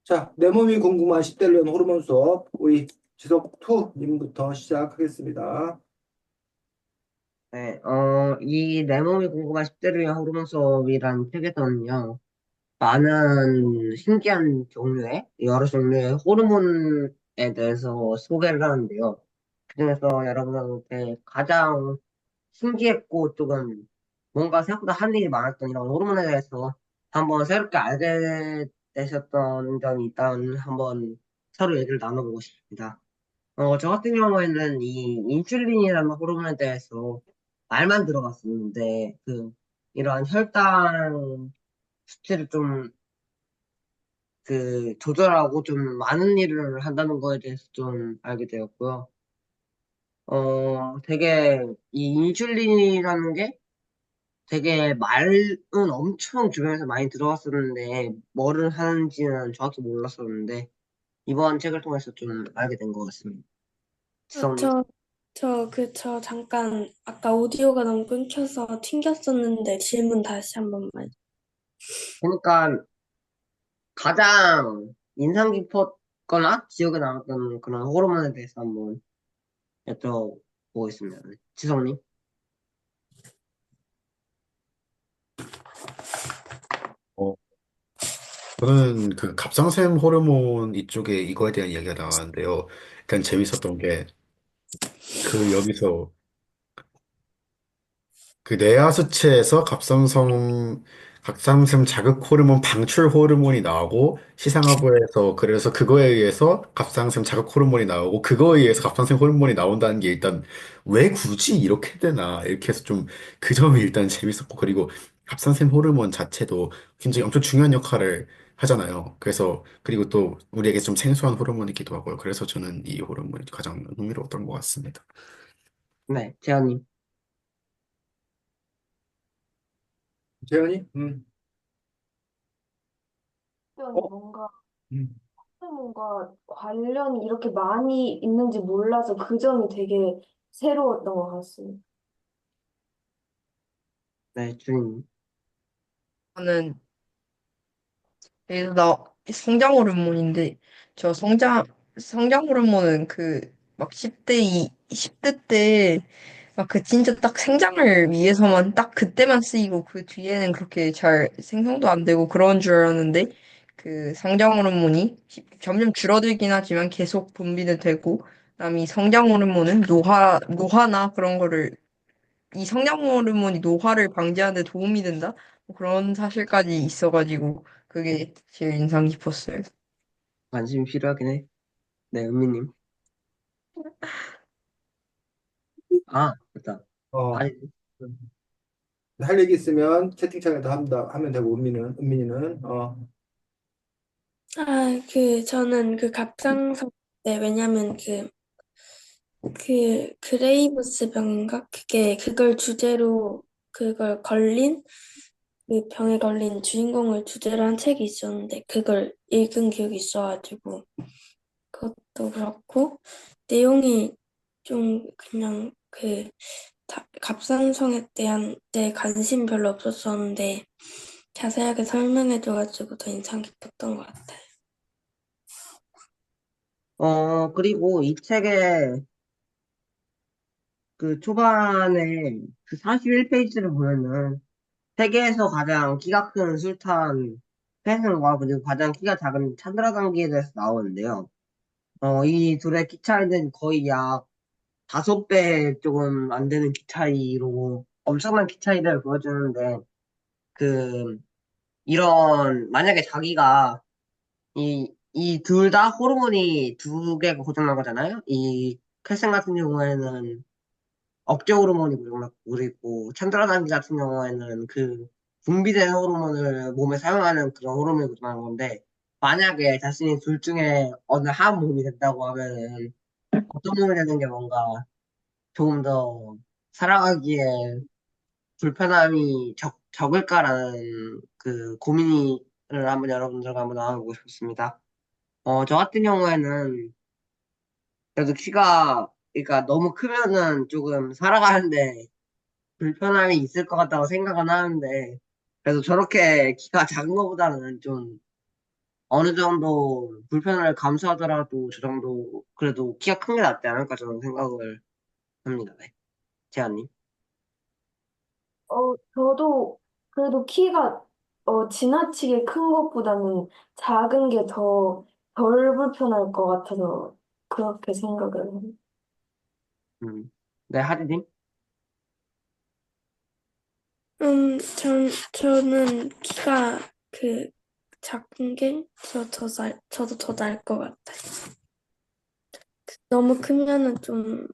자, 내 몸이 궁금한 10대 련 호르몬 수업 우리 지석2님부터 시작하겠습니다. 네, 이 내 몸이 궁금한 10대를 위한 호르몬 수업이라는 책에서는요, 많은 신기한 종류의, 여러 종류의 호르몬에 대해서 소개를 하는데요. 그중에서 여러분한테 가장 신기했고 조금 뭔가 생각보다 할 일이 많았던 이런 호르몬에 대해서 한번 새롭게 알게 되셨던 점이 있다면 한번 서로 얘기를 나눠보고 싶습니다. 저 같은 경우에는 이 인슐린이라는 호르몬에 대해서 말만 들어봤었는데, 이러한 혈당 수치를 좀, 조절하고 좀 많은 일을 한다는 거에 대해서 좀 알게 되었고요. 되게, 이 인슐린이라는 게 되게 말은 엄청 주변에서 많이 들어왔었는데, 뭐를 하는지는 정확히 몰랐었는데, 이번 책을 통해서 좀 알게 된 것 같습니다. 아, 지성님. 저 잠깐 아까 오디오가 너무 끊겨서 튕겼었는데 질문 다시 한 번만. 그러니까, 가장 인상 깊었거나 기억에 남았던 그런 호르몬에 대해서 한번 여쭤보겠습니다. 네. 지성님. 어, 저는 그 갑상샘 호르몬 이쪽에 이거에 대한 이야기가 나왔는데요. 약간 재밌었던 게 그 여기서 그 뇌하수체에서 갑상샘 자극 호르몬 방출 호르몬이 나오고 시상하부에서 그래서 그거에 의해서 갑상샘 자극 호르몬이 나오고 그거에 의해서 갑상샘 호르몬이 나온다는 게 일단 왜 굳이 이렇게 되나 이렇게 해서 좀 그 점이 일단 재밌었고 그리고 갑상샘 호르몬 자체도 굉장히 엄청 중요한 역할을 하잖아요. 그래서 그리고 또 우리에게 좀 생소한 호르몬이기도 하고요. 그래서 저는 이 호르몬이 가장 흥미로웠던 것 같습니다. 네, 재현님. 재현이? 어? 뭔가 음. 호르몬과 관련이 이렇게 많이 있는지 몰라서 그 점이 되게 새로웠던 것 같습니다. 네, 주인님. 저는 나 성장 호르몬인데 저 성장 호르몬은 그 막 10대 10대 때 막 그 진짜 딱 생장을 위해서만 딱 그때만 쓰이고 그 뒤에는 그렇게 잘 생성도 안 되고 그런 줄 알았는데 그 성장 호르몬이 점점 줄어들긴 하지만 계속 분비는 되고 그다음에 이 성장 호르몬은 노화나 그런 거를 이 성장 호르몬이 노화를 방지하는 데 도움이 된다? 뭐 그런 사실까지 있어가지고 그게 제일 인상 깊었어요. 관심이 필요하긴 해. 네, 은미님. 아, 맞다. 어, 아니, 할 얘기 있으면 채팅창에다 하면 되고, 은민이는, 저는 그 갑상선 때 왜냐면 그 그레이브스 병인가? 그걸 주제로 그걸 걸린 그 병에 걸린 주인공을 주제로 한 책이 있었는데 그걸 읽은 기억이 있어가지고 그것도 그렇고 내용이 좀 그냥 갑상선에 대한 내 관심 별로 없었었는데 자세하게 설명해줘가지고 더 인상 깊었던 것 같아요. 그리고 이 책의 그 초반에 그 41페이지를 보면은 세계에서 가장 키가 큰 술탄 펜슨과 그리고 가장 키가 작은 찬드라 단기에 대해서 나오는데요. 이 둘의 키 차이는 거의 약 5배 조금 안 되는 키 차이로 엄청난 키 차이를 보여주는데, 그, 만약에 자기가 이 둘 다 호르몬이 두 개가 고장난 거잖아요? 이 칼슘 같은 경우에는 억제 호르몬이 고장났고, 그리고 찬드라단기 같은 경우에는 그 분비된 호르몬을 몸에 사용하는 그런 호르몬이 고장난 건데, 만약에 자신이 둘 중에 어느 한 몸이 된다고 하면은 어떤 몸이 되는 게 뭔가 조금 더 살아가기에 불편함이 적을까라는 그 고민을 한번 여러분들과 한번 나눠보고 싶습니다. 저 같은 경우에는 그래도 그러니까 너무 크면은 조금 살아가는데 불편함이 있을 것 같다고 생각은 하는데, 그래도 저렇게 키가 작은 것보다는 좀, 어느 정도 불편을 감수하더라도 저 정도 그래도 키가 큰 게 낫지 않을까 저는 생각을 합니다. 네. 재한님. 저도 그래도 키가 지나치게 큰 것보다는 작은 게 더 덜 불편할 것 같아서 그렇게 생각을 해요. 네, 하디님. 저는 키가 작은 게 저도 더 나을 것 같아요. 너무 크면은 좀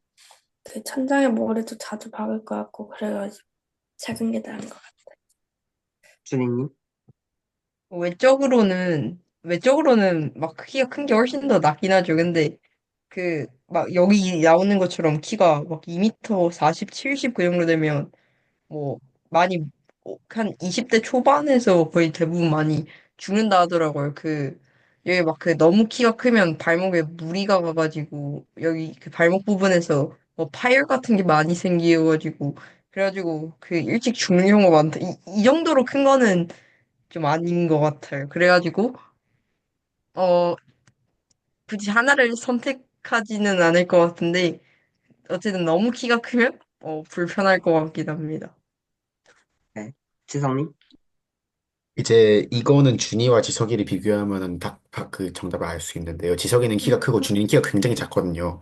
천장에 모래도 자주 박을 것 같고 그래가지고 작은 게 나은 것 같아요. 준이님. 외적으로는 막 키가 큰 게 훨씬 더 낫긴 하죠. 근데 막 여기 나오는 것처럼 키가 막 2m 40, 70 그 정도 되면 뭐 많이 한 20대 초반에서 거의 대부분 많이 죽는다 하더라고요. 여기 막 너무 키가 크면 발목에 무리가 가가지고 여기 발목 부분에서 뭐 파열 같은 게 많이 생겨가지고 그래가지고 일찍 죽는 경우가 많다. 이 정도로 큰 거는 좀 아닌 것 같아요. 그래가지고 어 굳이 하나를 선택하지는 않을 것 같은데 어쨌든 너무 키가 크면 불편할 것 같긴 합니다. 네. 지성님. 이제 이거는 준이와 지석이를 비교하면은 딱 그 정답을 알 수 있는데요. 지석이는 키가 크고 준이는 키가 굉장히 작거든요.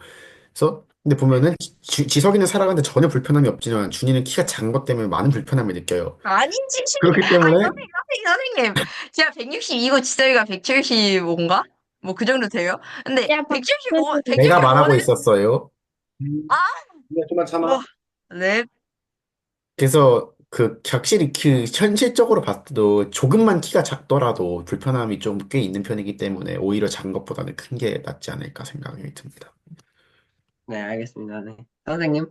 그래서 근데 보면은 지석이는 살아가는데 전혀 불편함이 없지만 준이는 키가 작은 것 때문에 많은 불편함을 느껴요. 아닌지, 그렇기 아니, 때문에 선생님. 제가 162고 지성이가 175인가? 뭐 그 정도 돼요? 근데 야, 박수. 내가 말하고 175는, 있었어요. 음, 아, 그냥 좀만 참아. 뭐, 네. 그래서 확실히 현실적으로 봤을 때도 조금만 키가 작더라도 불편함이 좀 꽤 있는 편이기 때문에 오히려 작은 것보다는 큰 게 낫지 않을까 생각이 듭니다. 네, 알겠습니다. 네. 선생님.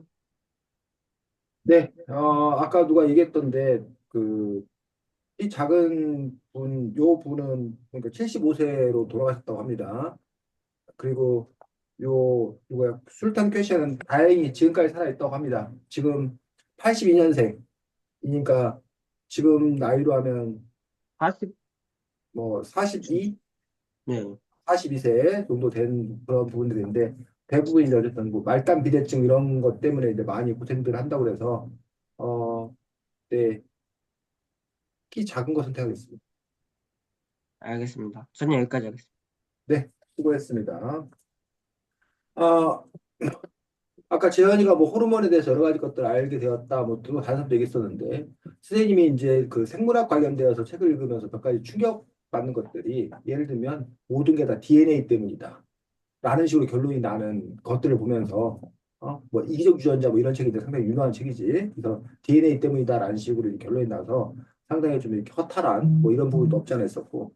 네, 아까 누가 얘기했던데, 이 작은 요 분은, 그러니까 75세로 돌아가셨다고 합니다. 그리고 누구야, 술탄 쾌시는 다행히 지금까지 살아있다고 합니다. 지금 82년생이니까 지금 나이로 하면 40, 뭐 42? 네. 42세 정도 된 그런 부분들인데 대부분 이제 어쨌든 뭐 말단 비대증 이런 것 때문에 이제 많이 고생들 한다고 그래서 어, 네, 키 작은 거 선택하겠습니다. 알겠습니다. 저는 여기까지 하겠습니다. 네, 수고했습니다. 아, 아까 재현이가 뭐 호르몬에 대해서 여러 가지 것들을 알게 되었다, 뭐 또 다른 사람도 얘기했었는데 선생님이 이제 그 생물학 관련되어서 책을 읽으면서 몇 가지 충격받는 것들이 예를 들면 모든 게 다 DNA 때문이다. 라는 식으로 결론이 나는 것들을 보면서 뭐 이기적 유전자 뭐 이런 책인데 상당히 유명한 책이지. 그래서 DNA 때문이다라는 식으로 이렇게 결론이 나서 상당히 좀 이렇게 허탈한 뭐 이런 부분도 없지 않아 있었고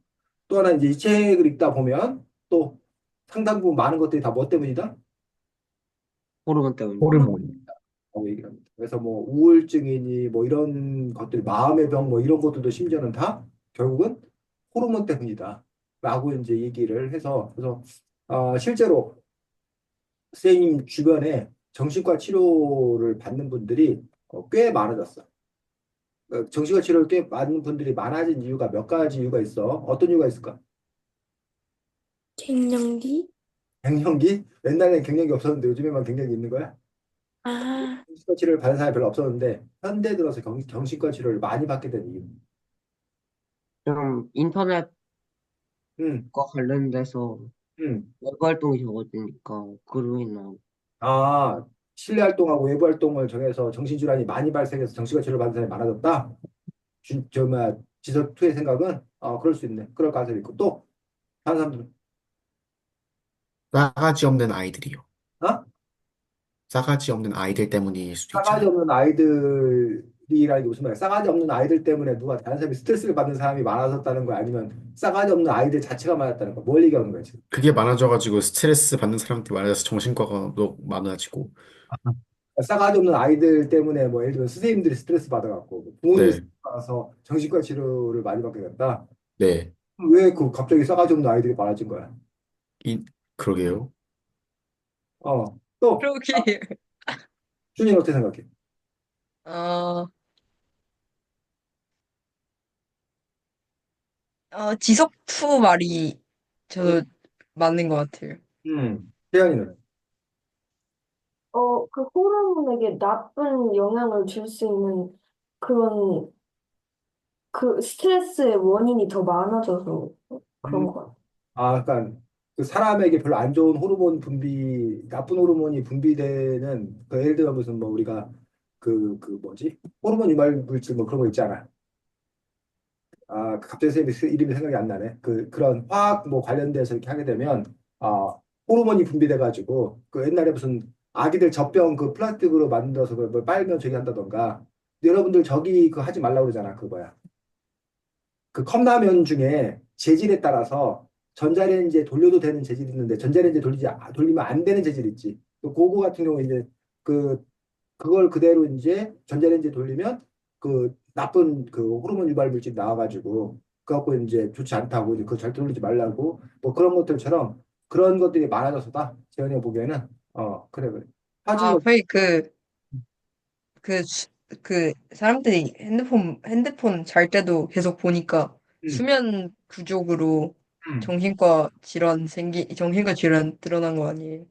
또 하나 이제 이 책을 읽다 보면 또 상당 부분 많은 것들이 다 뭐 때문이다? 호르몬 때문입니다. 호르몬. 라고 얘기를 합니다. 그래서 뭐 우울증이니 뭐 이런 것들 마음의 병 뭐 이런 것들도 심지어는 다 결국은 호르몬 때문이다. 라고 이제 얘기를 해서 그래서 실제로 선생님 주변에 정신과 치료를 받는 분들이 꽤 많아졌어. 정신과 치료를 꽤 받는 분들이 많아진 이유가 몇 가지 이유가 있어. 어떤 이유가 있을까? 갱년기? 갱년기? 옛날에는 갱년기 없었는데 요즘에만 갱년기 있는 거야? 아, 정신과 치료를 받는 사람이 별로 없었는데 현대 들어서 정신과 치료를 많이 받게 된 이유. 좀 인터넷과 음, 관련돼서 음. 외부 활동이 적어지니까 그로 인한 실내 활동하고 외부 활동을 정해서 정신질환이 많이 발생해서 정신과 치료를 받는 사람이 많아졌다. 지석2의 생각은 그럴 수 있네. 그럴 가능성이 있고 또 다른 사람들은 싸가지 없는 아이들이요. 어? 싸가지 없는 아이들 때문일 수도 싸가지 있잖아요. 없는 아이들이라는 게 무슨 말이야? 싸가지 없는 아이들 때문에 누가 다른 사람이 스트레스를 받는 사람이 많아졌다는 거야? 아니면 싸가지 없는 아이들 자체가 많았다는 거야? 뭘 얘기하는 거야, 지금? 그게 많아져가지고 스트레스 받는 사람들이 많아져서 정신과가 또 많아지고. 싸가지 없는 아이들 때문에 뭐 예를 들면 선생님들이 스트레스 받아갖고 뭐 부모님이 네, 스트레스 받아서 정신과 치료를 많이 받게 됐다. 네. 왜 그 갑자기 싸가지 없는 아이들이 많아진 거야? 그러게요. 또 그러게. 준이는 어떻게 생각해? 어, 지석투 말이 저도 맞는 것 같아요. 태양이는. 그 호르몬에게 나쁜 영향을 줄 수 있는 그런 그 스트레스의 원인이 더 많아져서 그런 것 같아요. 그러니까 그 사람에게 별로 안 좋은 호르몬 분비, 나쁜 호르몬이 분비되는 그 예를 들어 무슨 뭐 우리가 그 뭐지? 호르몬 유발 물질 뭐 그런 거 있잖아. 그 갑자기 이름이 생각이 안 나네. 그런 화학 뭐 관련돼서 이렇게 하게 되면 호르몬이 분비돼 가지고 그 옛날에 무슨 아기들 젖병 그 플라스틱으로 만들어서 그걸 뭐 빨면 저기 한다던가. 근데 여러분들 저기 그 하지 말라고 그러잖아. 그 뭐야? 그 컵라면 중에 재질에 따라서 전자레인지에 돌려도 되는 재질이 있는데 전자레인지에 돌리면 안 되는 재질 있지. 또 그거 같은 경우에 이제 그 그걸 그대로 이제 전자레인지에 돌리면 그 나쁜 그 호르몬 유발 물질이 나와가지고 그갖고 이제 좋지 않다고 이제 그거 절대 돌리지 말라고 뭐 그런 것들처럼 그런 것들이 많아져서다. 재현이가 보기에는 그래 그래. 아, 하중이 거의 그, 수- 사람들이 핸드폰 잘 때도 계속 보니까 음, 수면 부족으로 음. 정신과 질환 드러난 거 아니에요?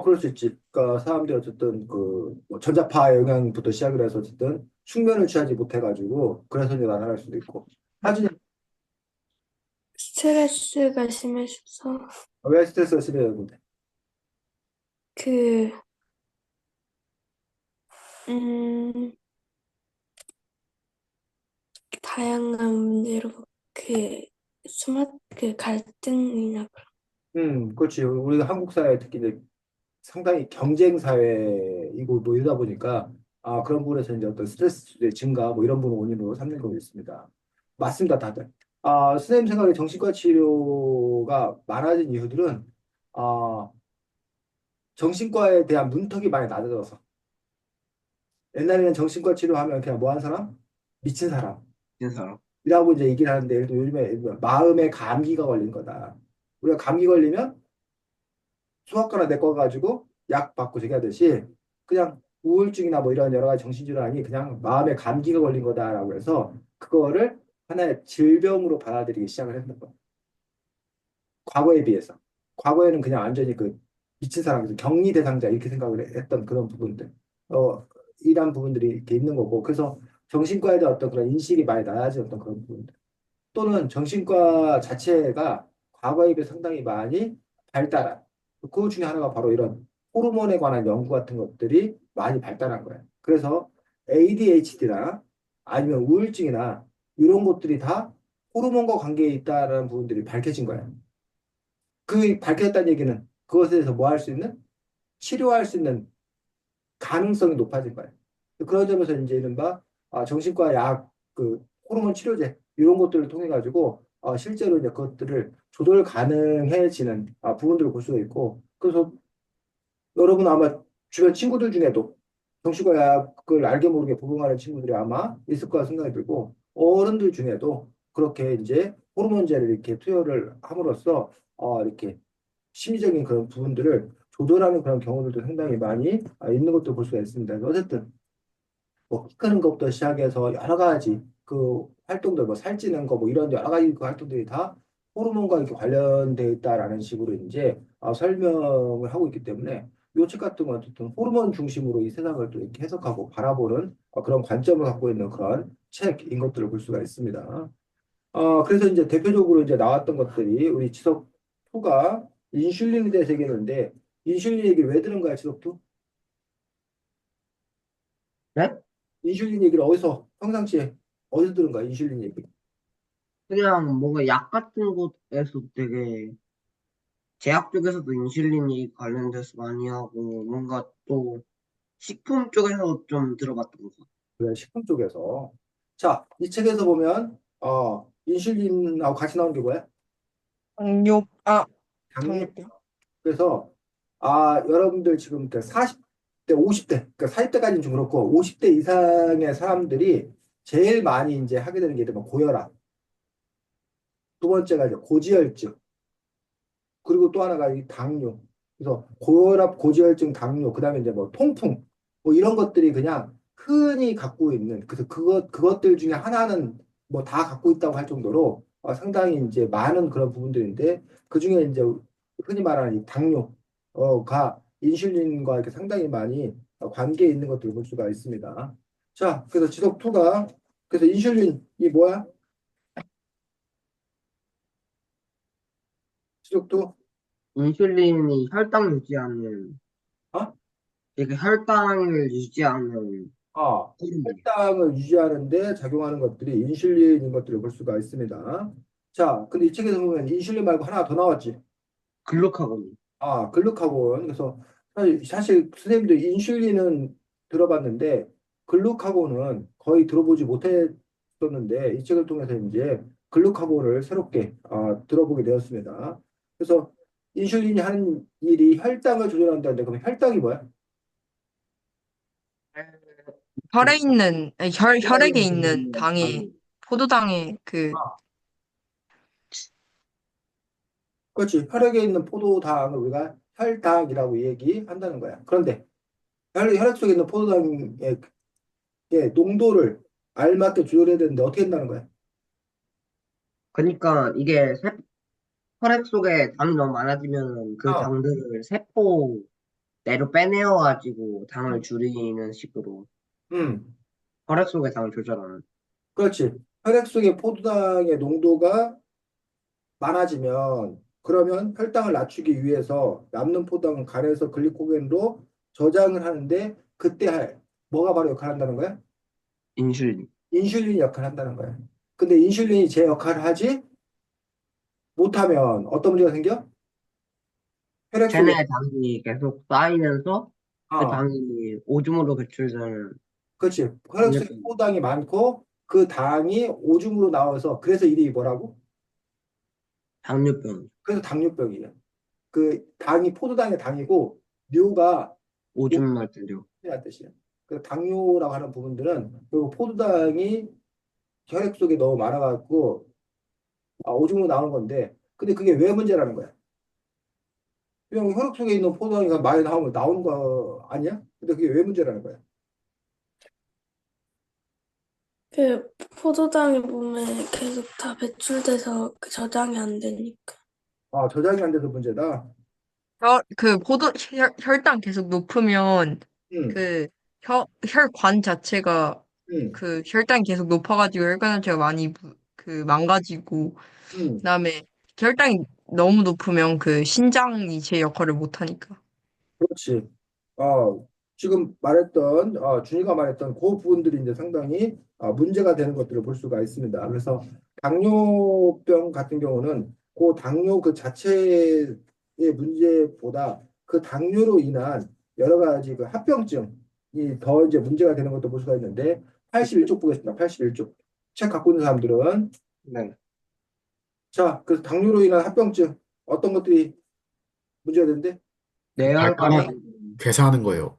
그럴 수 있지. 그러니까 사람들이 어쨌든 그뭐 전자파 영향부터 시작을 해서 어쨌든 숙면을 취하지 못해가지고 그래서 이제 나타날 수도 있고. 하진이 스트레스가 심해져서 왜 스트레스가 심해요, 근데? 그, 음, 다양한 문제로 그 그 갈등이나 그렇지. 우리가 한국 사회 특히 이제 상당히 경쟁 사회이고 뭐 이러다 보니까 그런 부분에서 이제 어떤 스트레스의 증가 뭐 이런 부분 원인으로 삼는 거고 있습니다. 맞습니다, 다들. 선생님 생각에 정신과 치료가 많아진 이유들은 아, 정신과에 대한 문턱이 많이 낮아져서 옛날에는 정신과 치료하면 그냥 뭐 한 사람? 미친 사람이라고 그래서 이제 얘기를 하는데 예를 들어 요즘에 마음에 감기가 걸린 거다. 우리가 감기 걸리면 수학과나 내과 가지고 약 받고 저기 하듯이 그냥 우울증이나 뭐 이런 여러 가지 정신질환이 그냥 마음에 감기가 걸린 거다라고 해서 그거를 하나의 질병으로 받아들이기 시작을 했는 거예요. 과거에 비해서. 과거에는 그냥 완전히 그 미친 사람, 격리 대상자 이렇게 생각을 했던 그런 부분들. 이런 부분들이 이렇게 있는 거고. 그래서 정신과에 대한 어떤 그런 인식이 많이 낮아졌던 그런 부분들. 또는 정신과 자체가 과거에 비해 상당히 많이 발달한 그 중에 하나가 바로 이런 호르몬에 관한 연구 같은 것들이 많이 발달한 거예요. 그래서 ADHD나 아니면 우울증이나 이런 것들이 다 호르몬과 관계에 있다라는 부분들이 밝혀진 거예요. 그 밝혀졌다는 얘기는 그것에 대해서 뭐 할 수 있는 치료할 수 있는 가능성이 높아진 거예요. 그런 점에서 이제 이른바 정신과 약, 그 호르몬 치료제 이런 것들을 통해 가지고 실제로 이제 그것들을 조절 가능해지는 부분들을 볼 수가 있고 그래서 여러분 아마 주변 친구들 중에도 정신과 약을 알게 모르게 복용하는 친구들이 아마 있을 거라 생각이 들고 어른들 중에도 그렇게 이제 호르몬제를 이렇게 투여를 함으로써 이렇게 심리적인 그런 부분들을 조절하는 그런 경우들도 상당히 많이 있는 것도 볼 수가 있습니다. 어쨌든 뭐 키 크는 것부터 시작해서 여러 가지 그 활동들 뭐 살찌는 거 뭐 이런 여러 가지 그 활동들이 다 호르몬과 이렇게 관련되어 있다라는 식으로 이제 설명을 하고 있기 때문에 요 책 같은 건 어쨌든 호르몬 중심으로 이 세상을 또 이렇게 해석하고 바라보는 그런 관점을 갖고 있는 그런 책인 것들을 볼 수가 있습니다. 그래서 이제 대표적으로 이제 나왔던 것들이 우리 지석 후가 인슐린에 대해서 얘기했는데 인슐린 얘기를 왜 들은 거야, 지석투? 네? 인슐린 얘기를 어디서 평상시에 어디서 들은 거야, 인슐린 얘기? 그냥 뭔가 약 같은 곳에서 되게 제약 쪽에서도 인슐린 이 관련돼서 많이 하고 뭔가 또 식품 쪽에서 좀 들어봤던 것 같아요. 그래, 식품 쪽에서. 자, 이 책에서 보면 인슐린하고 같이 나오는 게 뭐야? 당뇨, 당뇨. 당뇨병. 그래서 여러분들 지금 그 40대, 50대, 그러니까 40대까지는 좀 그렇고 50대 이상의 사람들이 제일 많이 이제 하게 되는 게 뭐 고혈압, 두 번째가 이제 고지혈증, 그리고 또 하나가 이 당뇨. 그래서 고혈압, 고지혈증, 당뇨, 그다음에 이제 뭐 통풍, 뭐 이런 것들이 그냥 흔히 갖고 있는 그래서 그것들 중에 하나는 뭐 다 갖고 있다고 할 정도로 상당히 이제 많은 그런 부분들인데 그중에 이제 흔히 말하는 이 당뇨가 인슐린과 이렇게 상당히 많이 관계에 있는 것들을 볼 수가 있습니다. 자, 그래서 지속2가 그래서 인슐린이 뭐야? 지속2 인슐린이 혈당 유지하는, 어? 이렇게 혈당을 유지하는 아, 호르몬. 혈당을 유지하는데 작용하는 것들이 인슐린인 것들을 볼 수가 있습니다. 자, 근데 이 책에서 보면 인슐린 말고 하나 더 나왔지. 글루카곤. 글루카곤. 그래서 사실 선생님도 인슐린은 들어봤는데 글루카곤은 거의 들어보지 못했었는데 이 책을 통해서 이제 글루카곤을 새롭게 들어보게 되었습니다. 그래서 인슐린이 하는 일이 혈당을 조절한다는데 그럼 혈당이 뭐야? 혈에 있는, 아니, 혈액에 있는 당이, 당이. 포도당의 그, 아, 그렇지. 혈액에 있는 포도당을 우리가 혈당이라고 얘기한다는 거야. 그런데 혈액 속에 있는 포도당의 농도를 알맞게 조절해야 되는데 어떻게 한다는 거야? 그러니까 이게 혈액 속에 당이 너무 많아지면은 그 아, 당들을 세포 내로 빼내어가지고 당을 줄이는 식으로 음, 혈액 속의 당을 조절하는. 그렇지. 혈액 속의 포도당의 농도가 많아지면 그러면 혈당을 낮추기 위해서 남는 포도당은 간에서 글리코겐으로 저장을 하는데 그때 뭐가 바로 역할을 한다는 거야? 인슐린. 인슐린이 역할을 한다는 거야. 근데 인슐린이 제 역할을 하지 못하면 어떤 문제가 생겨? 혈액 속에 체내에 당이 계속 쌓이면서 그 아, 당이 오줌으로 배출되는 그렇지. 혈액 속에 당뇨병. 포도당이 많고 그 당이 오줌으로 나와서 그래서 이름이 뭐라고? 당뇨병. 그래서 당뇨병이에요. 그 당이 포도당의 당이고 뇨가 오줌 말들요. 오줌이라는 뜻이에요. 그 당뇨라고 하는 부분들은 그리고 포도당이 혈액 속에 너무 많아갖고 오줌으로 나오는 건데 근데 그게 왜 문제라는 거야? 그냥 혈액 속에 있는 포도당이 많이 나오면 나오는 거 아니야? 근데 그게 왜 문제라는 거야? 그 포도당이 몸에 계속 다 배출돼서 그 저장이 안 되니까. 저장이 안 돼서 문제다. 혈당 계속 높으면, 응, 그, 혈관 자체가, 응, 그, 혈당이 계속 높아가지고 혈관 자체가 많이, 망가지고, 응. 그다음에 혈당이 너무 높으면 그 신장이 제 역할을 못 하니까. 그렇지. 지금 말했던, 준이가 말했던 그 부분들이 이제 상당히 문제가 되는 것들을 볼 수가 있습니다. 그래서 당뇨병 같은 경우는 그 당뇨 그 자체의 문제보다 그 당뇨로 인한 여러 가지 그 합병증이 더 이제 문제가 되는 것도 볼 수가 있는데 81쪽 보겠습니다. 81쪽. 책 갖고 있는 사람들은 네. 자, 그래서 당뇨로 인한 합병증 어떤 것들이 문제가 되는데 뇌혈관 발가락 괴사하는 거예요.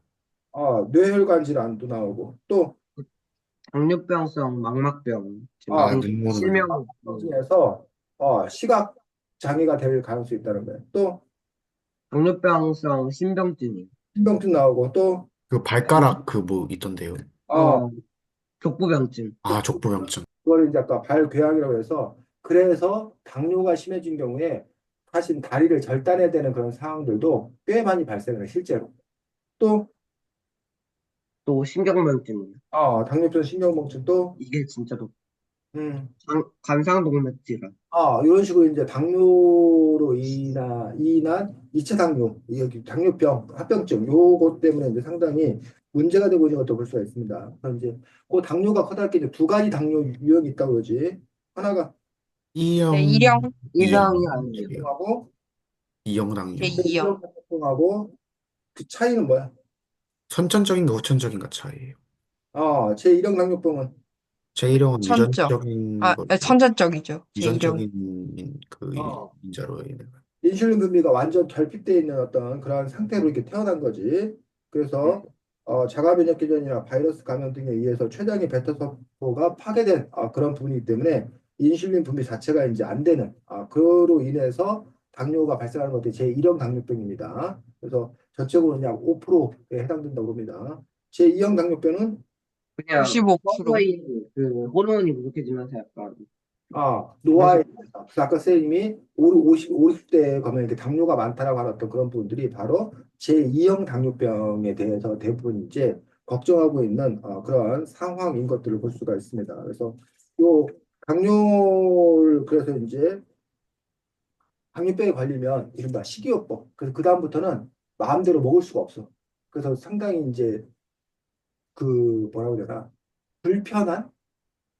뇌혈관 질환도 나오고 또 당뇨병성 망막병, 지금 아, 눈 오는 거. 실명, 중에서 시각 장애가 될 가능성이 있다는 거예요. 또 당뇨병성 신병증이, 신병증 나오고 또 그 발가락 그 뭐 있던데요. 어, 족부병증. 아, 족부병증. 그걸 이제 아까 발궤양이라고 해서 그래서 당뇨가 심해진 경우에 사실 다리를 절단해야 되는 그런 상황들도 꽤 많이 발생을 해요, 실제로. 또 또 신경망증. 당뇨병 신경망증 또 이게 진짜 음, 관상동맥 질환. 이런 식으로 이제 당뇨로 인한 2차 당뇨, 여기 당뇨병, 합병증, 요것 때문에 이제 상당히 문제가 되고 있는 것도 볼 수가 있습니다. 그럼 이제 그 당뇨가 커다랗게 이제 두 가지 당뇨 유형이 있다고 그러지. 하나가 제 E형, 일형, E형 일형이 아니에요. 이에요. 당뇨하고 E형 제 당뇨. 2형. 당뇨하고 그 차이는 뭐야? 선천적인가 후천적인가 차이예요. 제1형 당뇨병은 제1형은 선적. 유전적인 거, 선천적이죠. 제 1형. 유전적인 그 어, 인자로 인해. 인슐린 분비가 완전 결핍되어 있는 어떤 그런 상태로 이렇게 태어난 거지. 그래서 자가 면역 기전이나 바이러스 감염 등에 의해서 췌장의 베타 세포가 파괴된 그런 부분이기 때문에 인슐린 분비 자체가 이제 안 되는 그로 인해서 당뇨가 발생하는 것들이 제1형 당뇨병입니다. 그래서 전체적으로 약 5%에 해당된다고 합니다. 제2형 당뇨병은 그냥 95%. 서서히 그 호르몬이 부족해지면서 약간 그래서 노화에 대해서. 그래서 아까 선생님이 50대에 가면 이렇게 당뇨가 많다라고 하셨던 그런 분들이 바로 제2형 당뇨병에 대해서 대부분 이제 걱정하고 있는 그런 상황인 것들을 볼 수가 있습니다. 그래서 요 당뇨를 그래서 이제 당뇨병에 걸리면 이른바 식이요법. 그래서 그다음부터는 마음대로 먹을 수가 없어. 그래서 상당히 이제 그 뭐라고 해야 되나?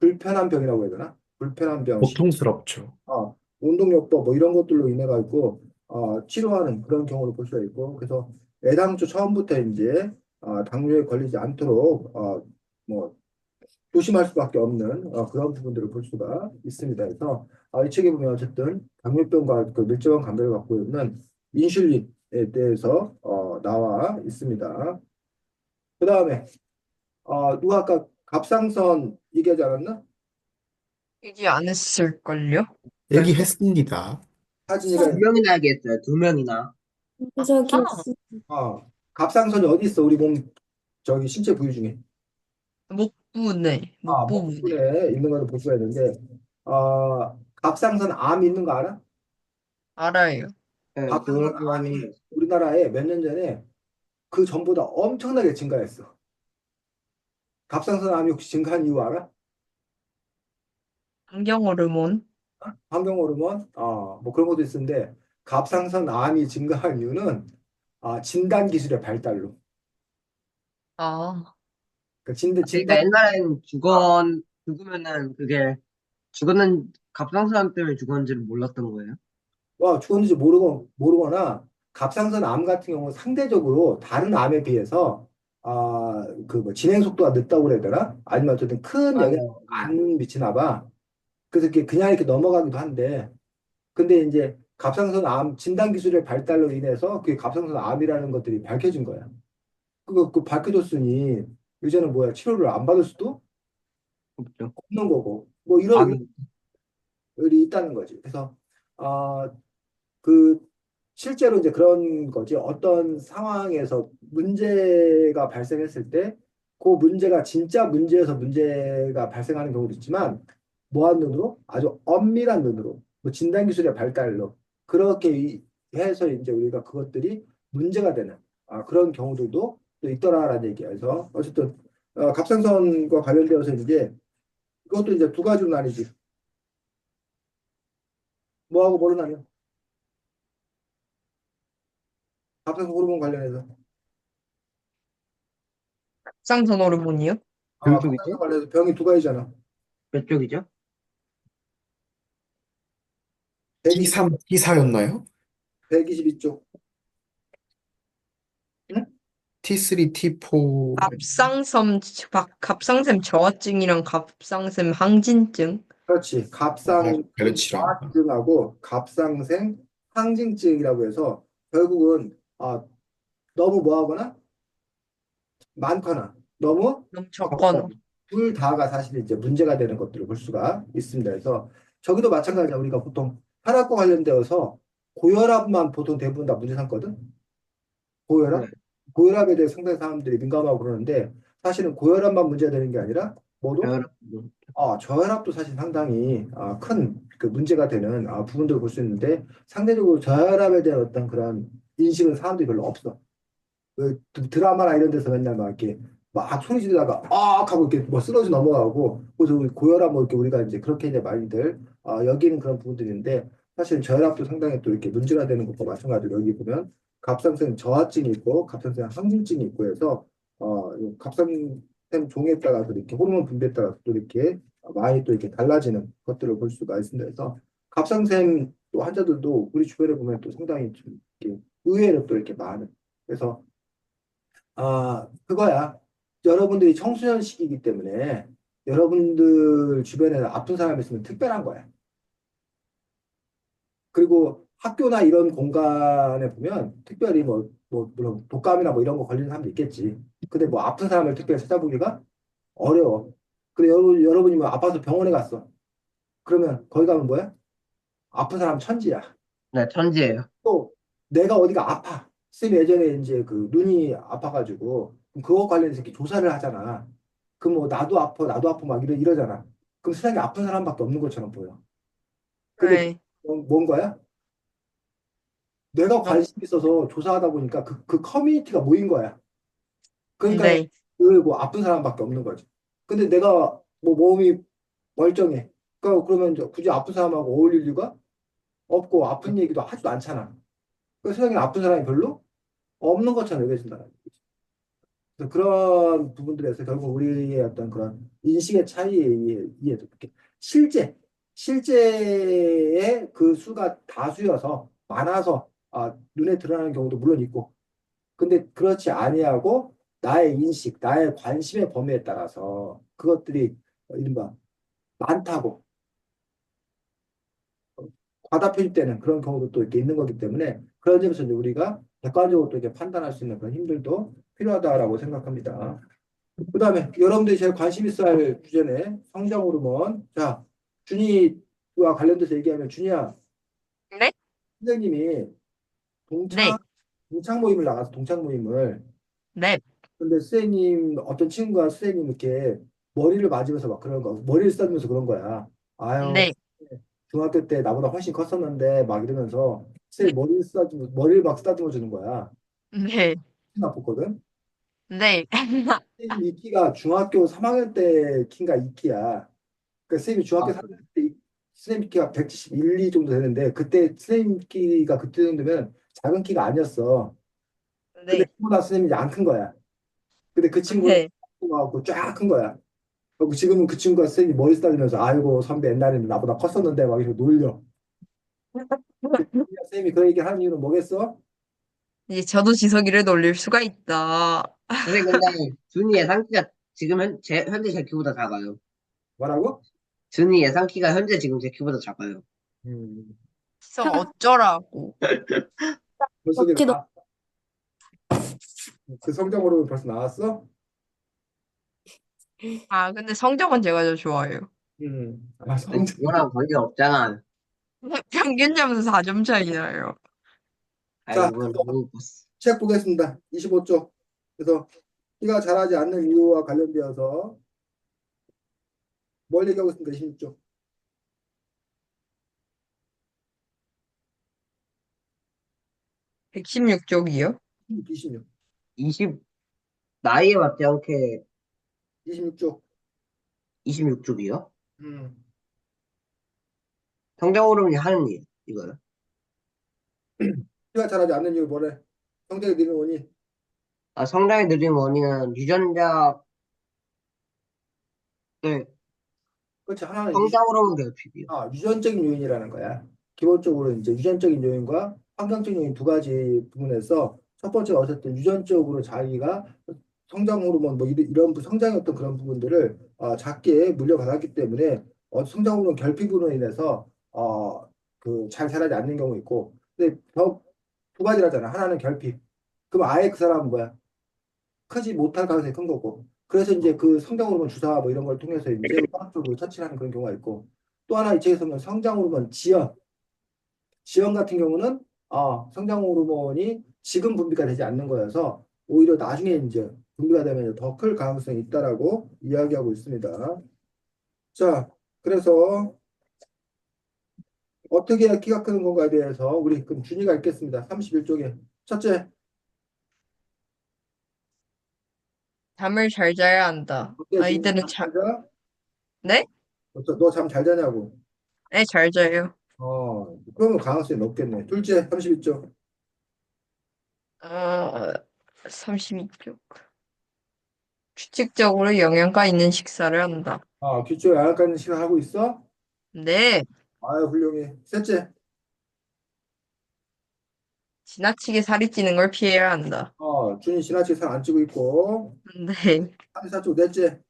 불편한 병이라고 해야 되나? 불편한 병, 고통스럽죠. 운동요법 뭐 이런 것들로 인해 가지고 치료하는 그런 경우를 볼 수가 있고 그래서 애당초 처음부터 이제 당뇨에 걸리지 않도록 뭐 조심할 수밖에 없는 그런 부분들을 볼 수가 있습니다. 그래서 이 책에 보면 어쨌든 당뇨병과 그 밀접한 관계를 갖고 있는 인슐린에 대해서 나와 있습니다. 그 다음에 누가 아까 갑상선 얘기하지 않았나? 얘기 안 했을걸요? 얘기했습니다. 사진이가 두 명이나 얘기했어요. 두 명이나. 저기 아, 갑상선이 어디 있어? 우리 몸 저기 신체 부위 중에. 목 부분에, 목 부분에. 목부분에 있는 것을 볼 수가 있는데, 갑상선 암 있는 거 알아? 알아요. 네, 갑상선 암이 우리나라에 몇 년 전에 그 전보다 엄청나게 증가했어. 갑상선 암이 혹시 증가한 이유 알아? 환경 호르몬. 환경 호르몬? 뭐 그런 것도 있는데, 갑상선 암이 증가한 이유는 진단 기술의 발달로. 아, 그 그러니까 진단, 옛날엔 죽으면은 그게 죽었는 갑상선 때문에 죽었는지를 몰랐던 거예요. 죽었는지 모르거나, 갑상선 암 같은 경우는 상대적으로 다른 암에 비해서, 그 뭐 진행 속도가 늦다고 그래야 되나? 아니면 어쨌든 큰 영향을 맞아요. 안 미치나 봐. 그래서 이렇게 그냥 이렇게 넘어가기도 한데, 근데 이제 갑상선 암 진단 기술의 발달로 인해서 그게 갑상선 암이라는 것들이 밝혀진 거야. 그 밝혀졌으니, 이제는 뭐야, 치료를 안 받을 수도 없죠. 없는 거고, 뭐 이런 안, 일이 있다는 거지. 그래서, 어, 그 실제로 이제 그런 거지. 어떤 상황에서 문제가 발생했을 때, 그 문제가 진짜 문제여서 문제가 발생하는 경우도 있지만, 무한 눈으로 아주 엄밀한 눈으로, 뭐 진단 기술의 발달로 그렇게 해서 이제 우리가 그것들이 문제가 되는 그런 경우들도 또 있더라라는 얘기야. 그래서 어쨌든 갑상선과 관련되어서 이제 그것도 이제 두 가지로 나뉘지. 뭐하고 뭐로 나뉘어? 갑상선 호르몬 관련해서. 갑상선 호르몬이요? 몇 갑상선 쪽이죠? 관련해서 병이 두 가지잖아. 몇 쪽이죠? 120, T3, T4였나요? 122쪽. 응? T3, T4. 갑상샘 저하증이랑 갑상샘 항진증. 그렇지. 갑상선 그렇지랑. 저하증하고 갑상생 항진증이라고 해서 결국은 너무 뭐하거나 많거나 너무 너무 적거나 적거나. 둘 다가 사실 이제 문제가 되는 것들을 볼 수가 있습니다. 그래서 저기도 마찬가지야. 우리가 보통 혈압과 관련되어서 고혈압만 보통 대부분 다 문제 삼거든. 네. 고혈압? 고혈압에 대해 상당히 사람들이 민감하고 그러는데 사실은 고혈압만 문제가 되는 게 아니라 뭐도 저혈압. 저혈압도 사실 상당히 큰 그 문제가 되는 부분들을 볼 수 있는데 상대적으로 저혈압에 대한 어떤 그런 인식은 사람들이 별로 없어. 그 드라마나 이런 데서 맨날 막 이렇게 막 소리 지르다가 하고 이렇게 뭐 쓰러져 넘어가고 그래서 우리 고혈압 뭐 이렇게 우리가 이제 그렇게 이제 많이들 여기는 그런 부분들인데 사실 저혈압도 상당히 또 이렇게 문제가 되는 것과 마찬가지로 여기 보면 갑상선 저하증이 있고 갑상선 항진증이 있고 해서 이 갑상선 종에 따라서 이렇게 호르몬 분비에 따라서 또 이렇게 많이 또 이렇게 달라지는 것들을 볼 수가 있습니다. 그래서 갑상선 또 환자들도 우리 주변에 보면 또 상당히 좀 이렇게 의외로 또 이렇게 많은 그래서 그거야. 여러분들이 청소년 시기이기 때문에 여러분들 주변에 아픈 사람이 있으면 특별한 거야. 그리고 학교나 이런 공간에 보면 특별히 물론 독감이나 뭐 이런 거 걸리는 사람도 있겠지. 근데 뭐 아픈 사람을 특별히 찾아보기가 어려워. 근데 여러분이 뭐 아파서 병원에 갔어. 그러면 거기 가면 뭐야? 아픈 사람 천지야. 네, 천지예요. 또 내가 어디가 아파. 쌤 예전에 이제 그 눈이 아파가지고 그거 관련해서 이렇게 조사를 하잖아. 그럼 뭐 나도 아파 막 이러잖아. 그럼 세상에 아픈 사람밖에 없는 것처럼 보여. 근데 네. 뭔 거야? 내가 어, 관심 있어서 조사하다 보니까 그 커뮤니티가 모인 거야. 그러니까 네. 그 뭐 아픈 사람밖에 없는 거지. 근데 내가 뭐 몸이 멀쩡해. 그러면 이제 굳이 아픈 사람하고 어울릴 이유가 없고 아픈 얘기도 하지도 않잖아. 그 세상에 아픈 사람이 별로 없는 것처럼 여겨진다. 그래서 그런 부분들에서 결국 우리의 어떤 그런 인식의 차이에 의해 이렇게 실제의 그 수가 다수여서 많아서 눈에 드러나는 경우도 물론 있고, 근데 그렇지 아니하고 나의 인식, 나의 관심의 범위에 따라서 그것들이 이른바 많다고 과다 표집되는 그런 경우도 또 이렇게 있는 거기 때문에 그런 점에서 이제 우리가 객관적으로 또 이렇게 판단할 수 있는 그런 힘들도 필요하다라고 생각합니다. 그다음에 여러분들이 제일 관심 있어야 할 주제네. 성장 호르몬. 자, 준이와 관련돼서 얘기하면 준이야, 네? 선생님이 네. 동창 모임을 나가서 동창 모임을 네. 근데 선생님 어떤 친구가 선생님 이렇게 머리를 맞으면서 막 그런 거 머리를 쓰다듬으면서 그런 거야. 아유, 네. 중학교 때 나보다 훨씬 컸었는데 막 이러면서 선생님 머리를 막 쓰다듬어 주는 거야. 네. 나빴거든. 네. 선생님 이 키가 중학교 3학년 때 키가 이 키야. 그 선생님이 중학교 아, 3학년 때 선생님 키가 171, 2 정도 되는데 그때 선생님 키가 그때 정도면 작은 키가 아니었어. 근데 네. 그보다 선생님이 안 큰 거야. 근데 그 친구는 네. 쫙 큰 거야. 그리고 지금은 그 친구가 선생님 머리 쓰다리면서 아이고 선배 옛날에는 나보다 컸었는데 막 이렇게 놀려. 선생님이 그 얘기 하는 이유는 뭐겠어? 이제 저도 지석이를 놀릴 수가 있다. 선생님, 근데 준이 예상키가 지금 현재 제 키보다 작아요. 뭐라고? 준이 예상키가 현재 지금 제 키보다 작아요. 음, 지석 어쩌라고. 벌써 어찌도 그 성적으로 벌써 나왔어? 아, 근데 성적은 제가 더 좋아해요. 성적. 그거랑 관계 없잖아. 평균 점수 4점 차이 나요. 자, 아이고, 그건 너무 책 보겠습니다. 25쪽. 그래서 키가 자라지 않는 이유와 관련되어서 뭘 얘기하고 있습니까? 26쪽. 116쪽이요? 26. 20, 나이에 맞지 않게 26쪽. 26쪽이요? 음. 성장 호르몬이 하는 일, 이거요. 키가 자라지 않는 이유 뭐래? 성적이 느는 원인. 성장이 느린 원인은 유전자, 네, 그렇지. 하나는 성장 호르몬 결핍이요. 유전적인 요인이라는 거야. 기본적으로 이제 유전적인 요인과 환경적 요인 두 가지 부분에서 첫 번째가 어쨌든 유전적으로 자기가 성장 호르몬 뭐 이런 성장의 어떤 그런 부분들을 작게 물려받았기 때문에 성장 호르몬 결핍으로 인해서 그 잘 자라지 않는 경우 있고 근데 두 가지라잖아. 하나는 결핍. 그럼 아예 그 사람은 뭐야? 크지 못할 가능성이 큰 거고. 그래서 이제 그 성장 호르몬 주사 뭐 이런 걸 통해서 이제 화학적으로 처치를 하는 그런 경우가 있고. 또 하나 이쪽에서는 성장 호르몬 지연 같은 경우는 성장 호르몬이 지금 분비가 되지 않는 거여서 오히려 나중에 이제 분비가 되면 더 클 가능성이 있다라고 이야기하고 있습니다. 자, 그래서 어떻게 해야 키가 크는 건가에 대해서 우리 그럼 준이가 읽겠습니다. 31쪽에 첫째, 잠을 잘 자야 한다. 어때 준이 아이들은 잠잘 자? 네? 너 잠 잘 자냐고? 네, 잘 자요. 그러면 가능성이 높겠네. 둘째, 32쪽. 어, 32쪽. 규칙적으로 영양가 있는 식사를 한다. 귀쪽 양약하는 시간 하고 있어? 네, 아유, 훌륭해. 셋째, 지나치게 살이 찌는 걸 피해야 한다. 준이 지나치게 살 안 찌고 있고. 네, 34쪽, 넷째,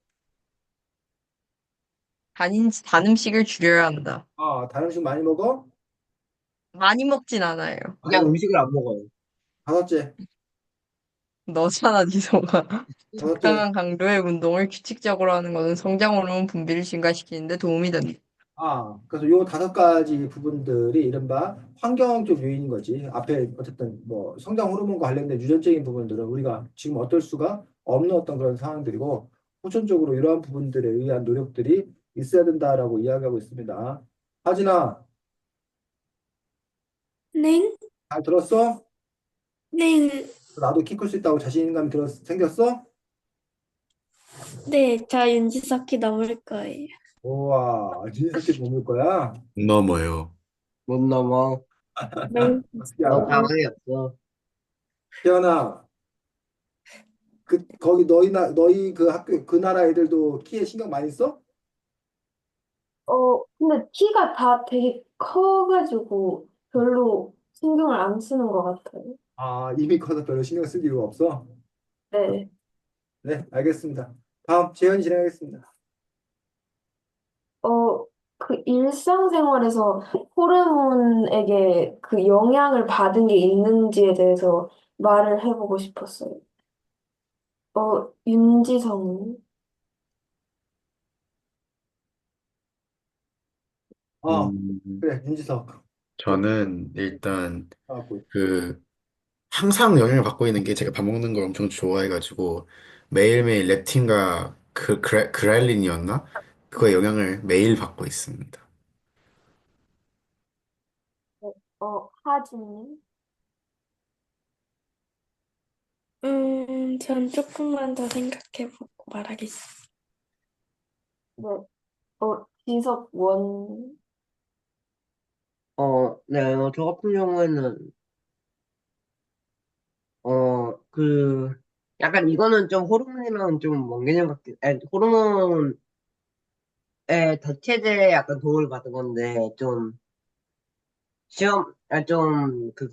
단 음식을 줄여야 한다. 다른 음식 많이 먹어? 많이 먹진 않아요. 그냥 음식을 안 먹어요. 다섯째, 너잖아, 지성아. 다섯째, 적당한 강도의 운동을 규칙적으로 하는 것은 성장 호르몬 분비를 증가시키는 데 도움이 된다. 그래서 요 다섯 가지 부분들이 이른바 환경적 요인인 거지. 앞에 어쨌든 뭐 성장 호르몬과 관련된 유전적인 부분들은 우리가 지금 어떨 수가 없는 어떤 그런 상황들이고, 후천적으로 이러한 부분들에 의한 노력들이 있어야 된다라고 이야기하고 있습니다. 하진아, 네? 잘 들었어? 네. 나도 키 클 수 있다고 자신감 생겼어? 네, 저 윤지석이 넘을 거예요. 우와, 진석이 넘을 거야? 넘어요. 못 넘어. 네. 너 야, 가만히 없어. 태연아, 거기 너희 그 학교, 그 나라 애들도 키에 신경 많이 써? 근데 키가 다 되게 커가지고 별로 신경을 안 쓰는 것 같아요. 아, 이미 커서 별로 신경 쓸 이유가 없어? 네. 네, 알겠습니다. 다음, 재현이 진행하겠습니다. 어, 그 일상생활에서 호르몬에게 그 영향을 받은 게 있는지에 대해서 말을 해보고 싶었어요. 윤지성은? 음, 그래, 윤지석. 너, 저는 일단 뭐, 그 항상 영향을 받고 있는 게 제가 밥 먹는 걸 엄청 좋아해가지고 매일매일 렙틴과 그랄린이었나? 그거의 영향을 매일 받고 있습니다. 하진님? 전 조금만 더 생각해보고 말하겠습니다. 네. 지석원? 네, 저 같은 경우에는, 약간 이거는 좀 호르몬이랑 좀 먼 개념 같긴, 아니, 호르몬의 대체제에 약간 도움을 받은 건데, 좀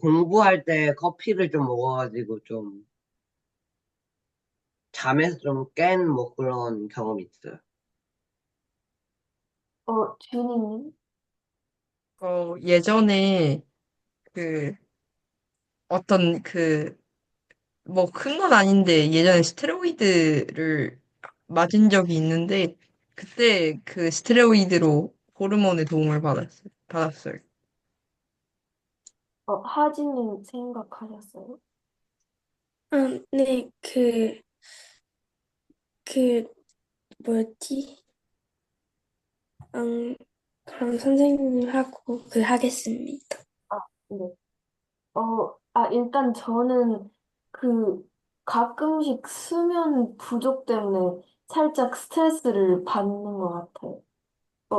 공부할 때 커피를 좀 먹어가지고 좀 잠에서 좀 깬 뭐 그런 경험이 있어요. 준희님? 예전에 그 어떤 뭐 큰 건 아닌데 예전에 스테로이드를 맞은 적이 있는데 그때 그 스테로이드로 호르몬의 도움을 받았어요. 하진님 생각하셨어요? 네, 그, 뭐였지? 그럼 선생님하고 하겠습니다. 아, 네. 일단 저는 그 가끔씩 수면 부족 때문에 살짝 스트레스를 받는 것 같아요.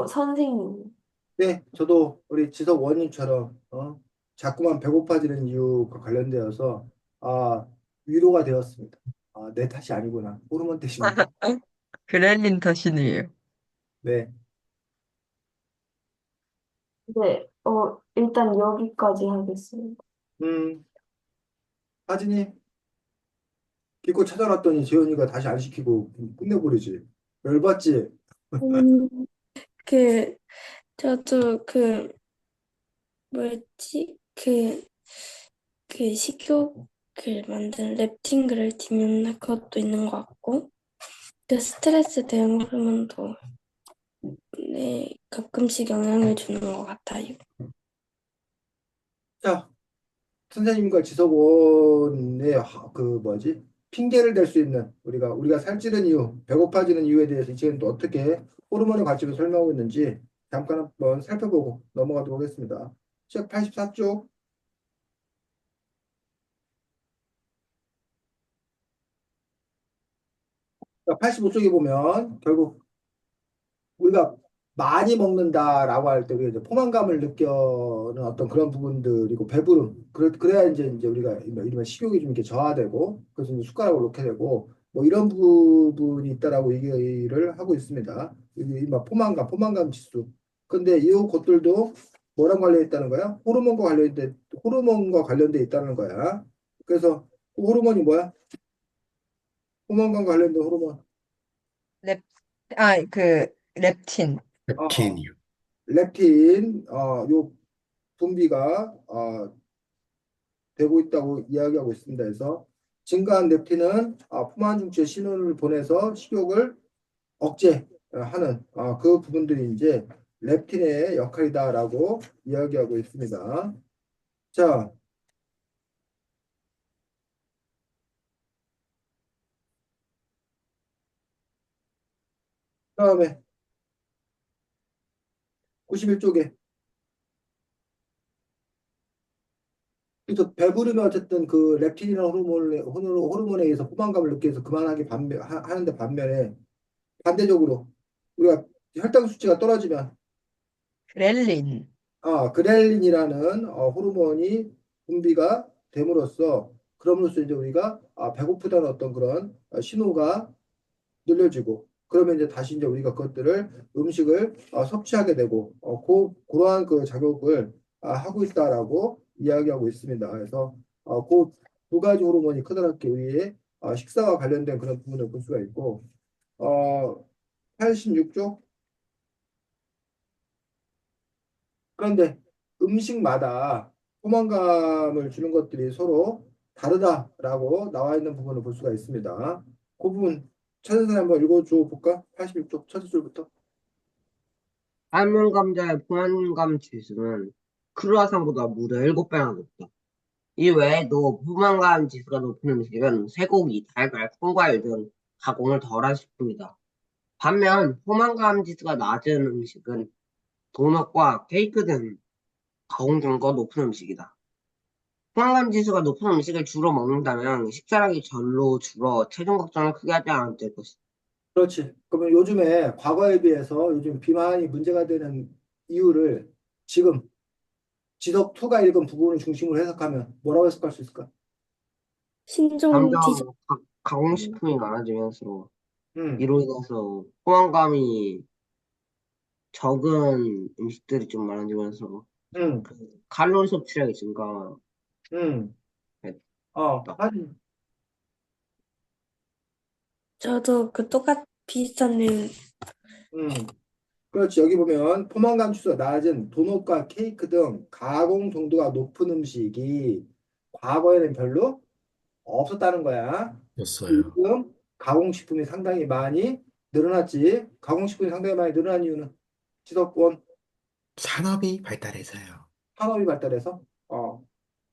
선생님. 네, 저도 우리 지석 원님처럼, 자꾸만 배고파지는 이유가 관련되어서, 아, 위로가 되었습니다. 아, 내 탓이 아니구나. 호르몬 때문이구나. 그렐린 탓이네요. 네. 네, 일단 여기까지 하겠습니다. 음, 하진이, 기껏 찾아놨더니 재현이가 다시 안 시키고 끝내버리지. 열받지? 음, 그, 저도 뭐였지? 식욕을 만든 렙틴 그렐틴이었나? 그것도 있는 것 같고, 그 스트레스 대응 호르몬도 네, 가끔씩 영향을 주는 것 같아요. 자, 선생님과 지석원의 그 뭐지? 핑계를 댈 수 있는 우리가 살찌는 이유, 배고파지는 이유에 대해서 지금 또 어떻게 호르몬을 가지고 설명하고 있는지 잠깐 한번 살펴보고 넘어가도록 하겠습니다. 책 84쪽, 85쪽에 보면 결국 우리가 많이 먹는다라고 할 때 우리가 이제 포만감을 느껴는 어떤 그런 부분들이고 배부름 그래야 이제 우리가 이런 식욕이 좀 이렇게 저하되고 그래서 이제 숟가락을 놓게 되고 뭐 이런 부분이 있다라고 얘기를 하고 있습니다. 이막 포만감 지수. 근데 이 것들도 뭐랑 관련돼 있다는 거야? 호르몬과 관련돼 있다는 거야. 그래서 그 호르몬이 뭐야? 포만감과 관련된 호르몬. 렙, 렙틴. 어, 렙틴이요. 렙틴, 요 분비가 되고 있다고 이야기하고 있습니다. 그래서 증가한 렙틴은 포만 중추에 신호를 보내서 식욕을 억제하는 그 부분들이 이제 렙틴의 역할이다라고 이야기하고 있습니다. 자, 그다음에 91쪽에. 그래서 배부르면 어쨌든 그 렙틴이라는 호르몬에 의해서 포만감을 느껴서 그만하게 하는데 반면에 반대적으로 우리가 혈당 수치가 떨어지면 그렐린. 그렐린이라는 호르몬이 분비가 그럼으로써 이제 우리가 배고프다는 어떤 그런 신호가 늘려지고 그러면 이제 다시 이제 우리가 그것들을 음식을 섭취하게 되고 그러한 그 작용을 하고 있다라고 이야기하고 있습니다. 그래서 그 두 가지 호르몬이 크다랗게 우리의 식사와 관련된 그런 부분을 볼 수가 있고 86쪽 그런데 음식마다 포만감을 주는 것들이 서로 다르다라고 나와 있는 부분을 볼 수가 있습니다. 그 부분 찾은 사람 한번 읽어줘 볼까? 86쪽 첫 줄부터. 삶은 감자의 포만감 지수는 크루아상보다 무려 7배나 높다. 이 외에도 포만감 지수가 높은 음식은 쇠고기, 달걀, 콩과일 등 가공을 덜한 식품이다. 반면 포만감 지수가 낮은 음식은 도넛과 케이크 등 가공 중거 높은 음식이다. 포만감 지수가 높은 음식을 주로 먹는다면 식사량이 절로 줄어 체중 걱정을 크게 하지 않아도 될 것이다. 그렇지. 그러면 요즘에 과거에 비해서 요즘 비만이 문제가 되는 이유를 지금 지적2가 읽은 부분을 중심으로 해석하면 뭐라고 해석할 수 있을까? 신종 디저 점점 가공식품이 많아지면서 음, 이로 인해서 포만감이 적은 음식들이 좀 많아지면서 음, 그 칼로리 섭취량이 증가했다. 음. 하긴, 저도 그 비슷한 내용. 음. 그렇지. 여기 보면 포만감 지수가 낮은 도넛과 케이크 등 가공 정도가 높은 음식이 과거에는 별로 없었다는 거야. 였어요. 지금 가공식품이 상당히 많이 늘어났지. 가공식품이 상당히 많이 늘어난 이유는 지속권 산업이 발달해서요. 산업이 발달해서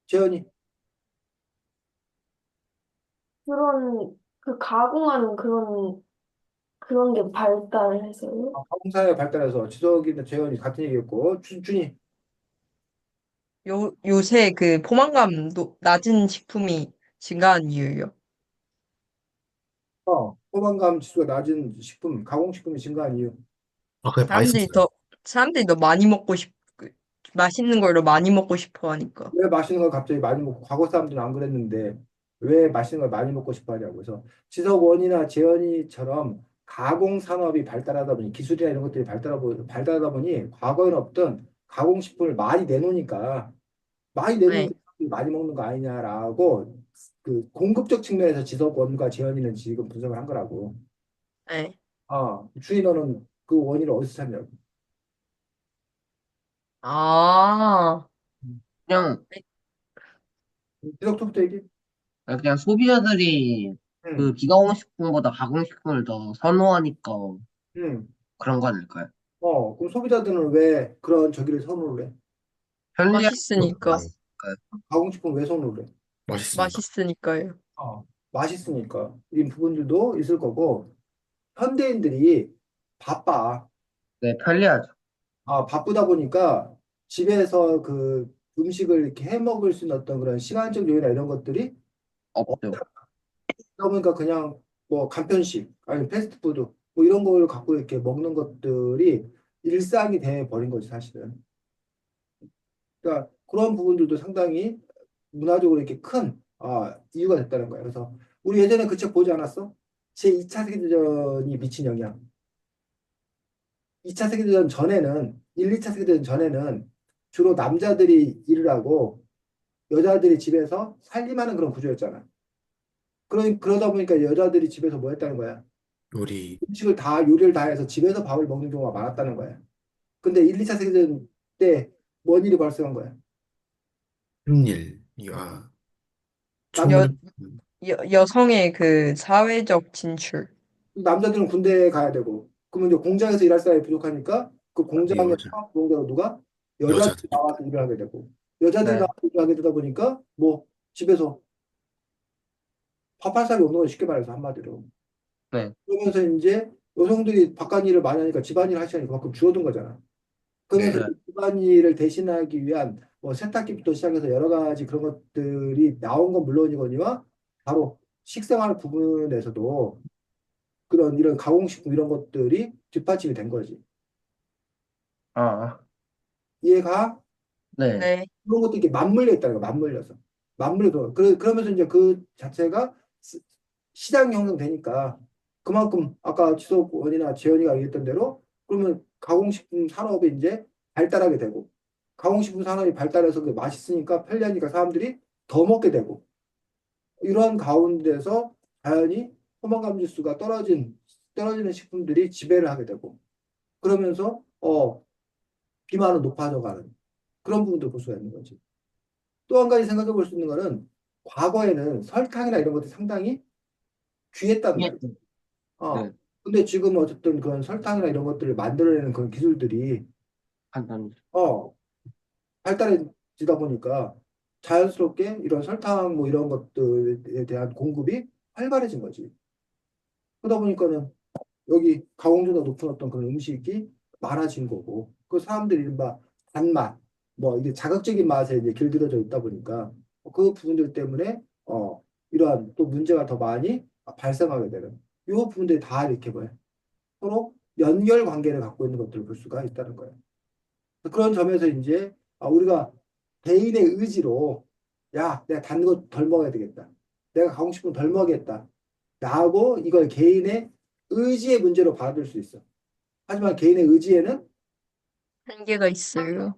재현이 그런, 그 가공하는 그런 게 발달을 해서요. 가공사회가 발달해서 지석이나 재현이 같은 얘기였고 준이 요새 그 포만감 낮은 식품이 증가한 이유요. 포만감 지수가 낮은 식품, 가공식품이 증가한 이유. 그게 사람들이 맛있었어요. 더, 사람들이 더 많이 맛있는 걸 더 많이 먹고 싶어 하니까. 왜 맛있는 걸 갑자기 많이 먹고 과거 사람들은 안 그랬는데 왜 맛있는 걸 많이 먹고 싶어 하냐고. 그래서 지석원이나 재현이처럼 가공 산업이 발달하다 보니 기술이나 이런 것들이 발달하다 보니 과거에는 없던 가공식품을 많이 내놓으니까 많이 내놓으니까 네, 사람들이 많이 먹는 거 아니냐라고 그 공급적 측면에서 지석원과 재현이는 지금 분석을 한 거라고. 네. 주희 너는 그 원인을 어디서 찾냐고. 아, 그냥 지석부터 얘기. 그냥 소비자들이 응, 그 비가공식품보다 가공식품을 더 선호하니까 응. 그런 거 아닐까요? 그럼 소비자들은 왜 그런 저기를 선호를 해? 편리하고 맛있으니까. 맛있으니까요. 가공식품 왜 선호를 해? 맛있으니까. 맛있으니까요. 맛있으니까. 이 부분들도 있을 거고, 현대인들이 바빠. 네, 편리하죠. 바쁘다 보니까 집에서 그 음식을 이렇게 해 먹을 수 있는 어떤 그런 시간적 여유나 이런 것들이 없죠. 없다 보니까 그냥 뭐 간편식, 아니 패스트푸드, 뭐 이런 걸 갖고 이렇게 먹는 것들이 일상이 돼 버린 거지, 사실은. 그러니까 그런 부분들도 상당히 문화적으로 이렇게 큰 이유가 됐다는 거예요. 그래서 우리 예전에 그 책 보지 않았어? 제2차 세계대전이 미친 영향. 2차 세계대전 전에는 1, 2차 세계대전 전에는 주로 남자들이 일을 하고 여자들이 집에서 살림하는 그런 구조였잖아. 그러다 보니까 여자들이 집에서 뭐 했다는 거야? 우리 요리를 다 해서 집에서 밥을 먹는 경우가 많았다는 거야. 근데 1, 2차 세계대전 때 뭔 일이 발생한 거야? 한일, 여, 총, 여성의 그 사회적 진출. 남자들은 군대에 가야 되고, 그러면 이제 공장에서 일할 사람이 부족하니까 그 예, 공장의 맞아. 상업 노동자로 누가 여자들이 여자들이. 나와서 일을 하게 되고, 여자들이 네, 나와서 일을 하게 되다 보니까 뭐 집에서 밥할 사람이 없는 거예요. 쉽게 말해서 한마디로. 네, 그러면서 이제 여성들이 바깥 일을 많이 하니까 집안일 할 시간이 그만큼 줄어든 거잖아. 그러면서 네. 그 집안일을 대신하기 위한 뭐 세탁기부터 시작해서 여러 가지 그런 것들이 나온 건 물론이거니와 바로 식생활 부분에서도 그런 이런 가공식품 이런 것들이 뒷받침이 된 거지. 아, 이해가? 네. 네. 그런 것도 이렇게 맞물려 있다는 거야, 맞물려서. 그러면서 이제 그 자체가 시장이 형성되니까 그만큼 아까 지석원이나 재현이가 얘기했던 대로 그러면 가공식품 산업이 이제 발달하게 되고 가공식품 산업이 발달해서 그 맛있으니까 편리하니까 사람들이 더 먹게 되고 이러한 가운데서 자연히 포만감 지수가 떨어지는 식품들이 지배를 하게 되고 그러면서 비만은 높아져가는 그런 부분도 볼 수가 있는 거지. 또 한 가지 생각해 볼 수 있는 거는 과거에는 설탕이나 이런 것들이 상당히 귀했단 예. 말이야. 어. 네. 근데 지금 어쨌든 그런 설탕이나 이런 것들을 만들어내는 그런 기술들이 간단. 어, 발달해지다 보니까 자연스럽게 이런 설탕 뭐 이런 것들에 대한 공급이 활발해진 거지. 그러다 보니까는 여기 가공도가 높은 어떤 그런 음식이 많아진 거고 그 사람들이 이른바 단맛 뭐 이게 자극적인 맛에 이제 길들여져 있다 보니까 그 부분들 때문에 이러한 또 문제가 더 많이 발생하게 되는 이 부분들이 다 이렇게 뭐야 서로 연결 관계를 갖고 있는 것들을 볼 수가 있다는 거예요. 그런 점에서 이제 우리가 개인의 의지로 야 내가 단 거 덜 먹어야 되겠다. 내가 가고 싶은 덜 먹겠다. 라고 이걸 개인의 의지의 문제로 받아들일 수 있어. 하지만 개인의 의지에는 한계가 있어요.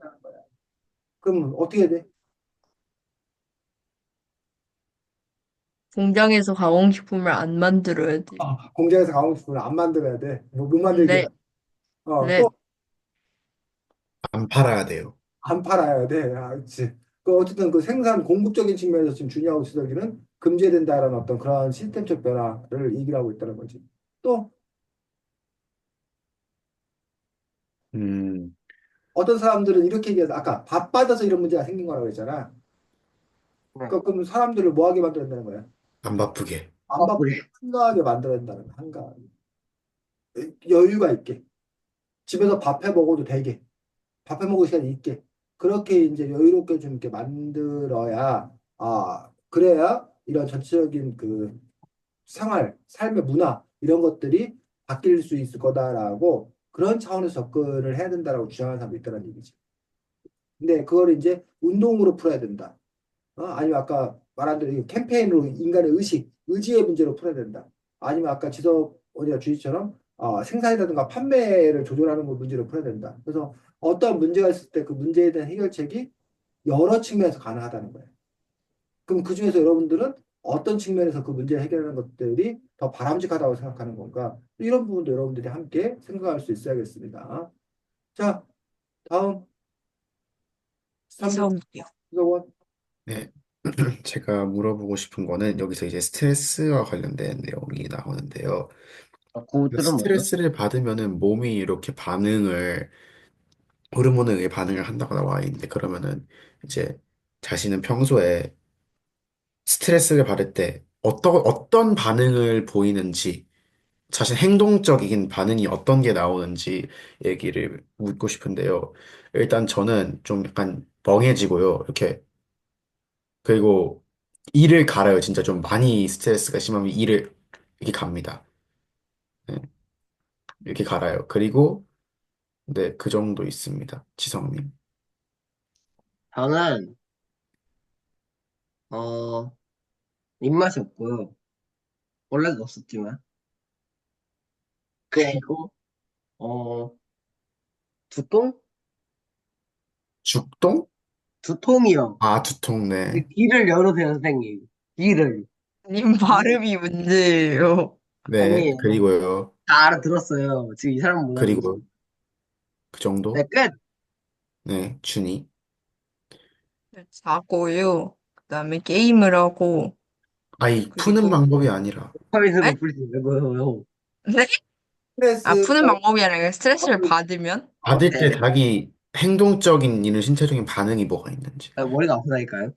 그럼 어떻게 해야 돼? 공장에서 가공식품을 안 만들어야 돼. 공장에서 가고 싶으면 안 만들어야 돼. 뭐 못 만들게. 네, 또 네. 안 팔아야 돼요. 안 팔아야 돼. 그렇지. 그 어쨌든 그 생산 공급적인 측면에서 지금 준이하고 지석이는 금지해야 된다라는 어떤 그런 시스템적 변화를 얘기를 하고 있다는 거지. 또 음, 어떤 사람들은 이렇게 얘기해서 아까 바빠져서 이런 문제가 생긴 거라고 했잖아. 네. 그럼 사람들을 뭐 하게 만들어낸다는 거야? 안 바쁘게. 안 바쁘게 한가하게 만들어낸다는 거야. 한가하게. 여유가 있게. 집에서 밥해 먹어도 되게. 밥해 먹을 시간이 있게. 그렇게 이제 여유롭게 좀 이렇게 만들어야, 그래야 이런 전체적인 그 생활, 삶의 문화, 이런 것들이 바뀔 수 있을 거다라고 그런 차원에서 접근을 해야 된다라고 주장하는 사람도 있다는 얘기지. 근데 그걸 이제 운동으로 풀어야 된다. 아니면 아까 말한 대로 이 캠페인으로 인간의 의지의 문제로 풀어야 된다. 아니면 아까 지석 어디가 주의처럼 생산이라든가 판매를 조절하는 거 문제로 풀어야 된다. 그래서 어떤 문제가 있을 때 그 문제에 대한 해결책이 여러 측면에서 가능하다는 거예요. 그럼 그 중에서 여러분들은 어떤 측면에서 그 문제를 해결하는 것들이 더 바람직하다고 생각하는 건가? 이런 부분도 여러분들이 함께 생각할 수 있어야겠습니다. 자, 다음 3번 이성이요. 네. 제가 물어보고 싶은 거는 여기서 이제 스트레스와 관련된 내용이 나오는데요. 그 그것들은 뭐죠? 스트레스를 받으면은 몸이 이렇게 호르몬에 의해 반응을 한다고 나와 있는데, 그러면은 이제 자신은 평소에 스트레스를 받을 때 어떤 반응을 보이는지, 자신 행동적인 반응이 어떤 게 나오는지 얘기를 묻고 싶은데요. 일단 저는 좀 약간 멍해지고요. 그리고 이를 갈아요. 진짜 좀 많이 스트레스가 심하면 이를 이렇게 갑니다. 네, 이렇게 갈아요. 그리고 네, 그 정도 있습니다. 지성님. 저는, 어, 입맛이 없고요. 원래도 없었지만. 그리고, 어, 두통? 죽동? 두통이요. 아, 두통, 네. 귀를 열으세요, 선생님. 귀를. 님 발음이 문제예요. 네, 아니에요. 그리고요. 다 알아들었어요. 지금 이 사람 못 알아듣어. 그리고 그 네, 정도? 끝. 네, 준이. 자고요. 그다음에 게임을 하고 아이, 푸는 그리고 방법이 아니라. 파이즈를 에? 풀지 말고요. 네? 아, 스트레스 푸는 방법이 아니라 스트레스를 받으면 받을 때 네. 자기 행동적인 이런 신체적인 반응이 뭐가 있는지. 머리가 아프다니까요.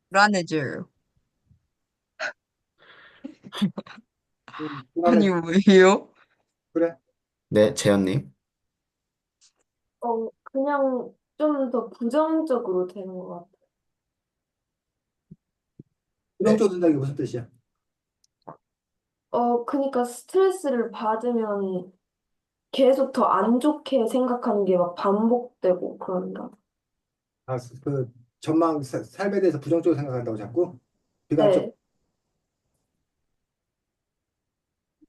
불안해져요. 불안해. 아니 왜요? 그래. 네, 재현님. 어, 그냥 좀 더 부정적으로 되는 것 같아요. 네. 부정적 생각이 무슨 뜻이야? 그러니까 스트레스를 받으면 계속 더 안 좋게 생각하는 게 막 반복되고 그런다. 그 전망 삶에 대해서 부정적으로 생각한다고 자꾸 비관적.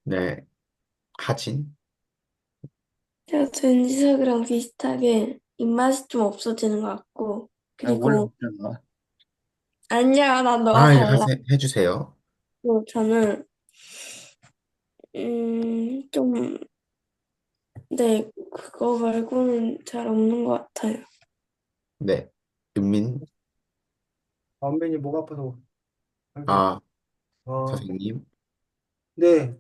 네. 네. 하진. 제가 전지석이랑 비슷하게 입맛이 좀 없어지는 것 같고, 아, 원래 그리고 없잖아. 아니야, 난 너가 아, 예, 달라. 해주세요. 저는 좀 네, 그거 말고는 잘 없는 것 같아요. 네. 윤민. 언변이 목 아파서 항상. 아, 어, 선생님. 네.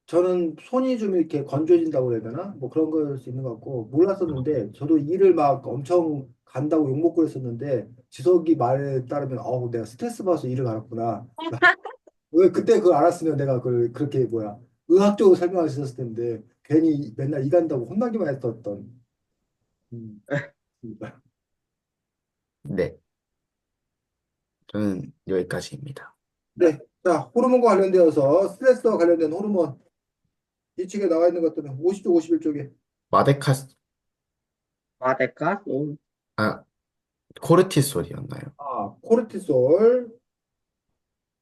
저는 손이 좀 이렇게 건조해진다고 해야 되나? 뭐 그런 걸 수 있는 것 같고 몰랐었는데 저도 일을 막 엄청 간다고 욕먹고 그랬었는데 지석이 말에 따르면 내가 스트레스 받아서 일을 갈았구나. 왜 그때 그걸 알았으면 내가 그걸 그렇게 뭐야 의학적으로 설명할 수 있었을 텐데 괜히 맨날 일 간다고 혼나기만 했었던. 있습니다. 네. 저는 여기까지입니다. 네. 자, 호르몬과 관련되어서 스트레스와 관련된 호르몬 이 책에 나와 있는 것들은 50쪽, 51쪽에 마데카스, 마데카? 아, 코르티솔이었나요? 코르티솔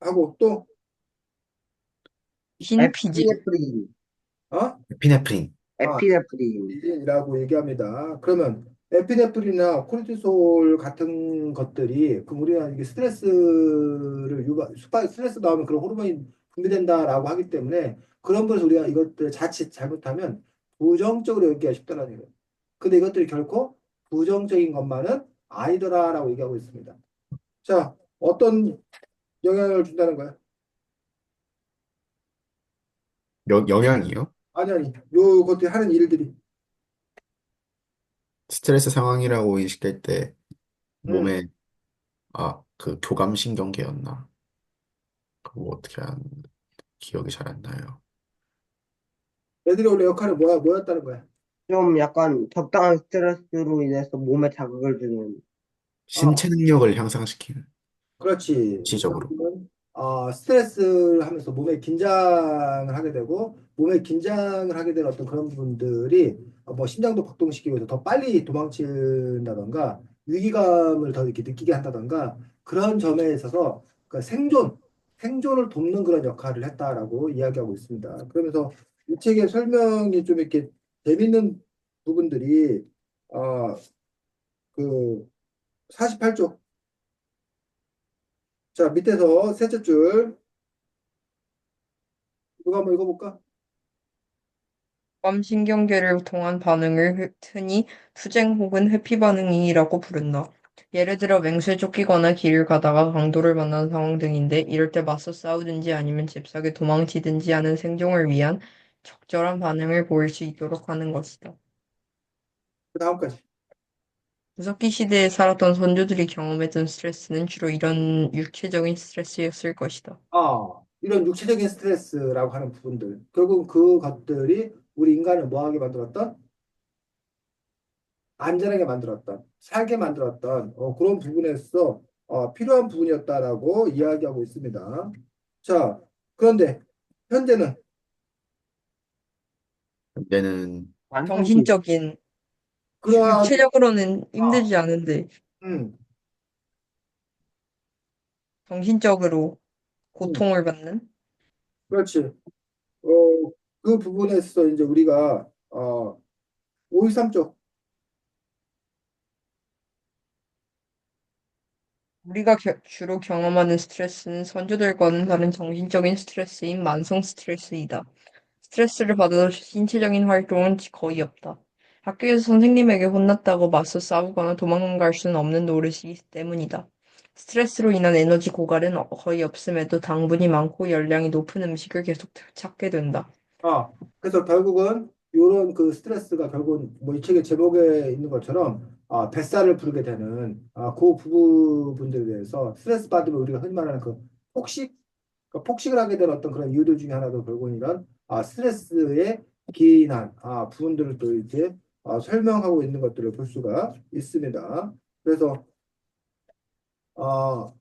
하고 또 신피질. 에피네프린. 어? 에피네프린. 에피네프린. 이라고 얘기합니다. 그러면 에피네프린이나 코르티솔 같은 것들이 그럼 우리가 이게 스트레스를 스트레스 나오면 그런 호르몬이 분비된다라고 하기 때문에 그런 부분에서 우리가 이것들 자칫 잘못하면 부정적으로 여기가 쉽다는 거예요. 근데 이것들이 결코 부정적인 것만은 아니더라라고 얘기하고 있습니다. 자, 어떤 영향을 준다는 거야? 영향이요? 아니, 요 것들이 하는 일들이. 스트레스 상황이라고 인식될 때 음. 몸에, 그 교감신경계였나? 그거 어떻게 한, 기억이 잘 안 나요. 애들이 원래 역할이 뭐였다는 거야? 좀 약간 적당한 스트레스로 인해서 몸에 자극을 주는. 아, 신체 능력을 향상시키는, 그렇지. 지적으로. 결국은 스트레스를 하면서 몸에 긴장을 하게 되고 몸에 긴장을 하게 되는 어떤 그런 부분들이 뭐 심장도 박동시키고 해서 더 빨리 도망친다던가 위기감을 더 이렇게 느끼게 한다던가 그런 점에 있어서 그 생존을 돕는 그런 역할을 했다라고 이야기하고 있습니다. 그러면서 이 책의 설명이 좀 이렇게 재밌는 부분들이 그 48쪽 자 밑에서 셋째 줄 누가 한번 읽어볼까? 교감신경계를 통한 반응을 흔히 투쟁 혹은 회피 반응이라고 부른다. 예를 들어 맹수에 쫓기거나 길을 가다가 강도를 만난 상황 등인데 이럴 때 맞서 싸우든지 아니면 잽싸게 도망치든지 하는 생존을 위한 적절한 반응을 보일 수 있도록 하는 것이다. 그 다음까지. 무석기 시대에 살았던 선조들이 경험했던 스트레스는 주로 이런 육체적인 스트레스였을 것이다. 이런 육체적인 스트레스라고 하는 부분들. 결국 그것들이 우리 인간을 뭐하게 만들었던? 안전하게 만들었던, 살게 만들었던 그런 부분에서 필요한 부분이었다라고 이야기하고 있습니다. 자, 그런데 현재는 이제는 완성품. 정신적인, 그러한 육체적으로는 아, 힘들지 않은데 음, 정신적으로 음, 고통을 받는? 그렇지. 그 부분에서 이제 우리가 513쪽 우리가 주로 경험하는 스트레스는 선조들과는 다른 정신적인 스트레스인 만성 스트레스이다. 스트레스를 받아도 신체적인 활동은 거의 없다. 학교에서 선생님에게 혼났다고 맞서 싸우거나 도망갈 수는 없는 노릇이기 때문이다. 스트레스로 인한 에너지 고갈은 거의 없음에도 당분이 많고 열량이 높은 음식을 계속 찾게 된다. 그래서 결국은 이런 그 스트레스가 결국은 뭐 이 책의 제목에 있는 것처럼 뱃살을 부르게 되는 그 부분들에 대해서 스트레스 받으면 우리가 흔히 말하는 그 폭식, 폭식을 하게 되는 어떤 그런 이유들 중에 하나도 결국은 이런 스트레스에 기인한 부분들을 또 이제 설명하고 있는 것들을 볼 수가 있습니다. 그래서 어,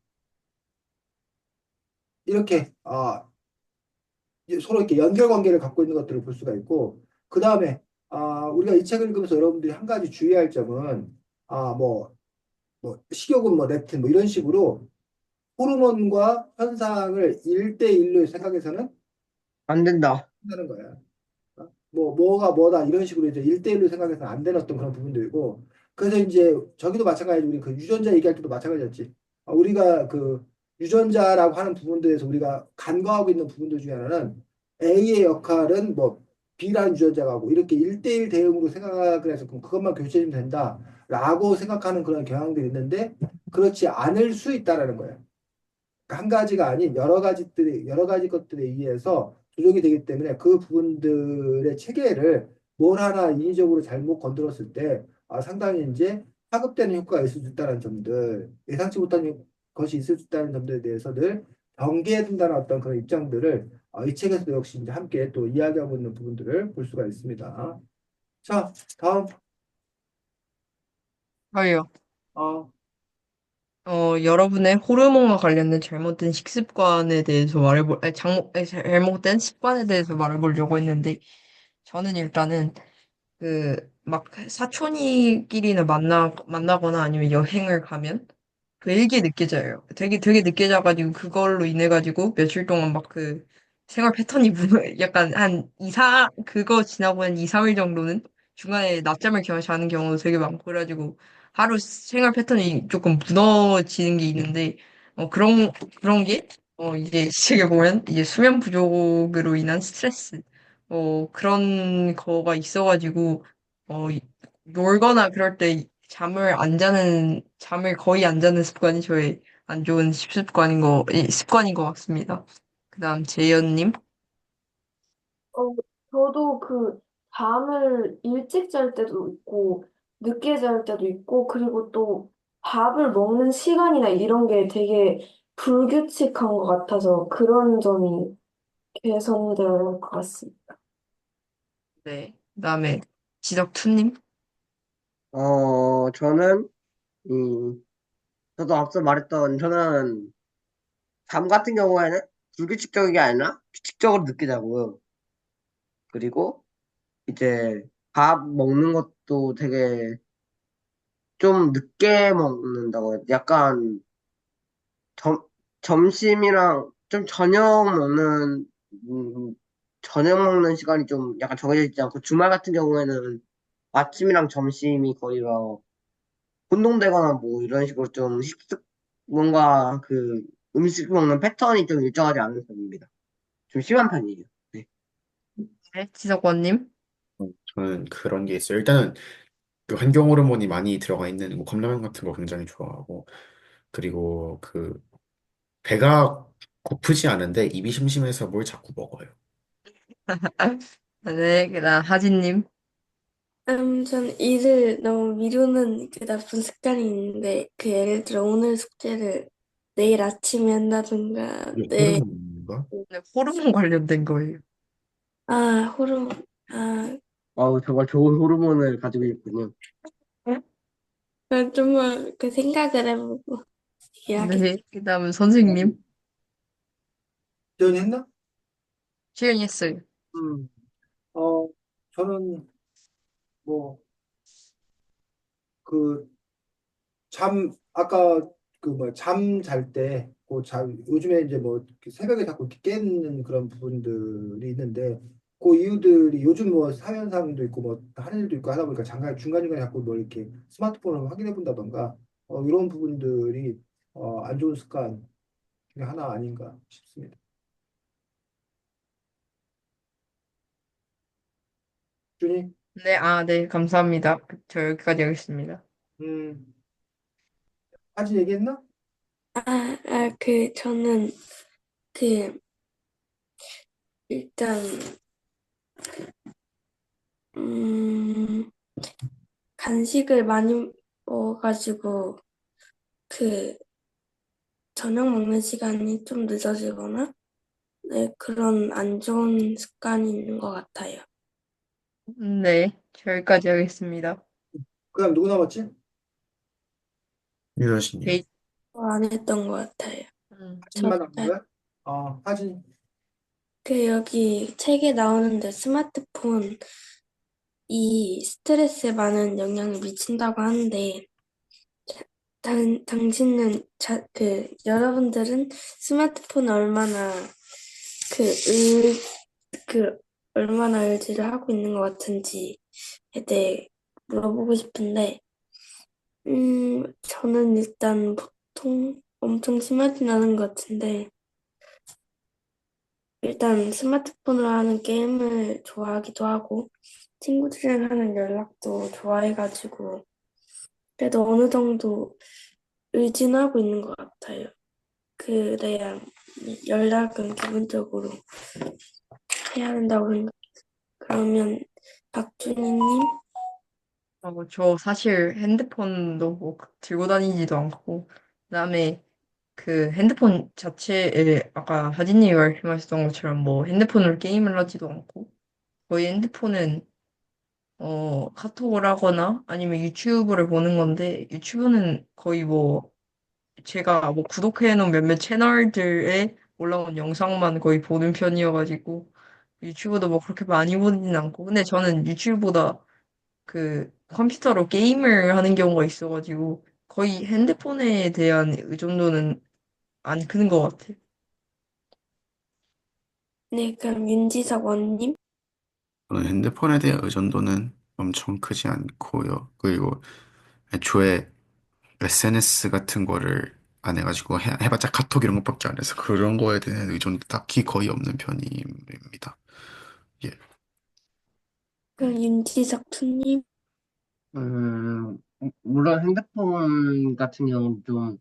이렇게 서로 이렇게 연결관계를 갖고 있는 것들을 볼 수가 있고, 그 다음에 우리가 이 책을 읽으면서 여러분들이 한 가지 주의할 점은 뭐 식욕은 뭐 렙틴 뭐 이런 식으로 호르몬과 현상을 1대1로 생각해서는 안 된다. 한다는 거야. 뭐가 뭐다 이런 식으로 이제 1대1로 생각해서는 안 되는 어떤 그런 부분들이고, 그래서 이제 저기도 마찬가지로 우리 그 유전자 얘기할 때도 마찬가지였지. 우리가 그 유전자라고 하는 부분들에서 우리가 간과하고 있는 부분들 중에 하나는 A의 역할은 뭐 B라는 유전자가 하고 이렇게 1대1 대응으로 생각을 해서 그럼 그것만 교체해주면 된다라고 생각하는 그런 경향들이 있는데, 그렇지 않을 수 있다라는 거예요. 한 가지가 아닌 여러 가지 것들에 의해서 조정이 되기 때문에 그 부분들의 체계를 뭘 하나 인위적으로 잘못 건드렸을 때 상당히 이제 파급되는 효과가 있을 수 있다는 점들, 예상치 못한 것이 있을 수 있다는 점들에 대해서 늘 경계해야 된다는 어떤 그런 입장들을 이 책에서도 역시 이제 함께 또 이야기하고 있는 부분들을 볼 수가 있습니다. 자, 다음. 저요. 어, 여러분의 호르몬과 관련된 잘못된 식습관에 대해서 잘못된 습관에 대해서 말해보려고 했는데, 저는 일단은, 막, 사촌이끼리는 만나거나 아니면 여행을 가면 되게 늦게 자요. 되게 늦게 자가지고, 그걸로 인해가지고, 며칠 동안 막 생활 패턴이 약간 그거 지나고 한 2, 3일 정도는 중간에 낮잠을 자는 경우도 되게 많고, 그래가지고, 하루 생활 패턴이 조금 무너지는 게 있는데, 그런 게, 이제 책에 보면, 이제 수면 부족으로 인한 스트레스, 그런 거가 있어가지고, 이- 놀거나 그럴 때 잠을 거의 안 자는 습관이 저의 안 좋은 습관인 것 같습니다. 그 다음, 재현님. 어, 저도 그 잠을 일찍 잘 때도 있고, 늦게 잘 때도 있고, 그리고 또 밥을 먹는 시간이나 이런 게 되게 불규칙한 것 같아서 그런 점이 개선될 것 같습니다. 네. 그 다음에, 지덕투님. 저는, 저도 앞서 말했던, 저는 잠 같은 경우에는 불규칙적인 게 아니라 규칙적으로 늦게 자고요. 그리고 이제 밥 먹는 것도 되게 좀 늦게 먹는다고 해요. 약간 점, 점심이랑 좀 저녁 먹는 시간이 좀 약간 정해져 있지 않고 주말 같은 경우에는 아침이랑 점심이 거의 뭐 혼동되거나 뭐 이런 식으로 좀 뭔가 음식 먹는 패턴이 좀 일정하지 않은 편입니다. 좀 심한 편이에요. 네. 네. 지석원님. 저는 그런 게 있어요. 일단은 그 환경 호르몬이 많이 들어가 있는 뭐 컵라면 같은 거 굉장히 좋아하고, 그리고 배가 고프지 않은데 입이 심심해서 뭘 자꾸 먹어요. 네. 그 다음, 하진님. 전 일을 너무 미루는 그 나쁜 습관이 있는데, 예를 들어 오늘 숙제를 내일 아침에 한다든가, 이게 호르몬인가? 네, 호르몬 관련된 거예요. 호르몬, 아, 정말 좋은 호르몬을 가지고 있군요. 좀만 생각을 해보고 네. 해야겠다. 그 다음은 선생님. 지원했나? 시연이 했어요. 음, 어, 저는 뭐 그 아까 잠 잘 때, 요즘에 이제 뭐 이렇게 새벽에 자꾸 이렇게 깨는 그런 부분들이 있는데, 그 이유들이 요즘 뭐 사회현상도 있고 뭐 하는 일도 있고 하다 보니까 중간중간에 자꾸 뭐 이렇게 스마트폰을 확인해 본다던가, 이런 부분들이 안 좋은 습관 중에 하나 아닌가 싶습니다. 준이, 네, 네, 감사합니다. 저 여기까지 하겠습니다. 음, 아직 얘기했나? 저는 그, 일단, 음, 간식을 많이 먹어가지고, 그, 저녁 먹는 시간이 좀 늦어지거나, 네, 그런 안 좋은 습관이 있는 것 같아요. 네. 여기까지 하겠습니다. 그다음 누구 남았지? 유효신이요. 데이, 안 했던 것 같아요. 저, 하진만 남은 거야? 하진. 여기 책에 나오는데 스마트폰 이 스트레스에 많은 영향을 미친다고 하는데, 여러분들은 스마트폰을 그, 의, 얼마나 의지를 하고 있는 것 같은지에 대해 물어보고 싶은데, 저는 일단 보통 엄청 심하진 않은 것 같은데, 일단 스마트폰으로 하는 게임을 좋아하기도 하고, 친구들이랑 하는 연락도 좋아해가지고, 그래도 어느 정도 의지는 하고 있는 것 같아요. 그래야 연락은 기본적으로 해야 된다고 생각. 그러면 박준희님, 저 사실 핸드폰도 뭐 들고 다니지도 않고, 그다음에 그 핸드폰 자체에 아까 하진님이 말씀하셨던 것처럼 뭐 핸드폰으로 게임을 하지도 않고, 거의 핸드폰은 카톡을 하거나 아니면 유튜브를 보는 건데, 유튜브는 거의 뭐 제가 뭐 구독해놓은 몇몇 채널들에 올라온 영상만 거의 보는 편이어가지고, 유튜브도 뭐 그렇게 많이 보진 않고, 근데 저는 유튜브보다 그 컴퓨터로 게임을 하는 경우가 있어가지고, 거의 핸드폰에 대한 의존도는 안 크는 것 같아요. 네, 그럼 윤지석 원님, 저는 핸드폰에 대한 의존도는 엄청 크지 않고요. 그리고 애초에 SNS 같은 거를 안 해가지고 해봤자 카톡 이런 것밖에 안 해서 그런 거에 대한 의존도 딱히 거의 없는 편입니다. 예. 그럼 윤지석 투님, 물론 핸드폰 같은 경우는 좀,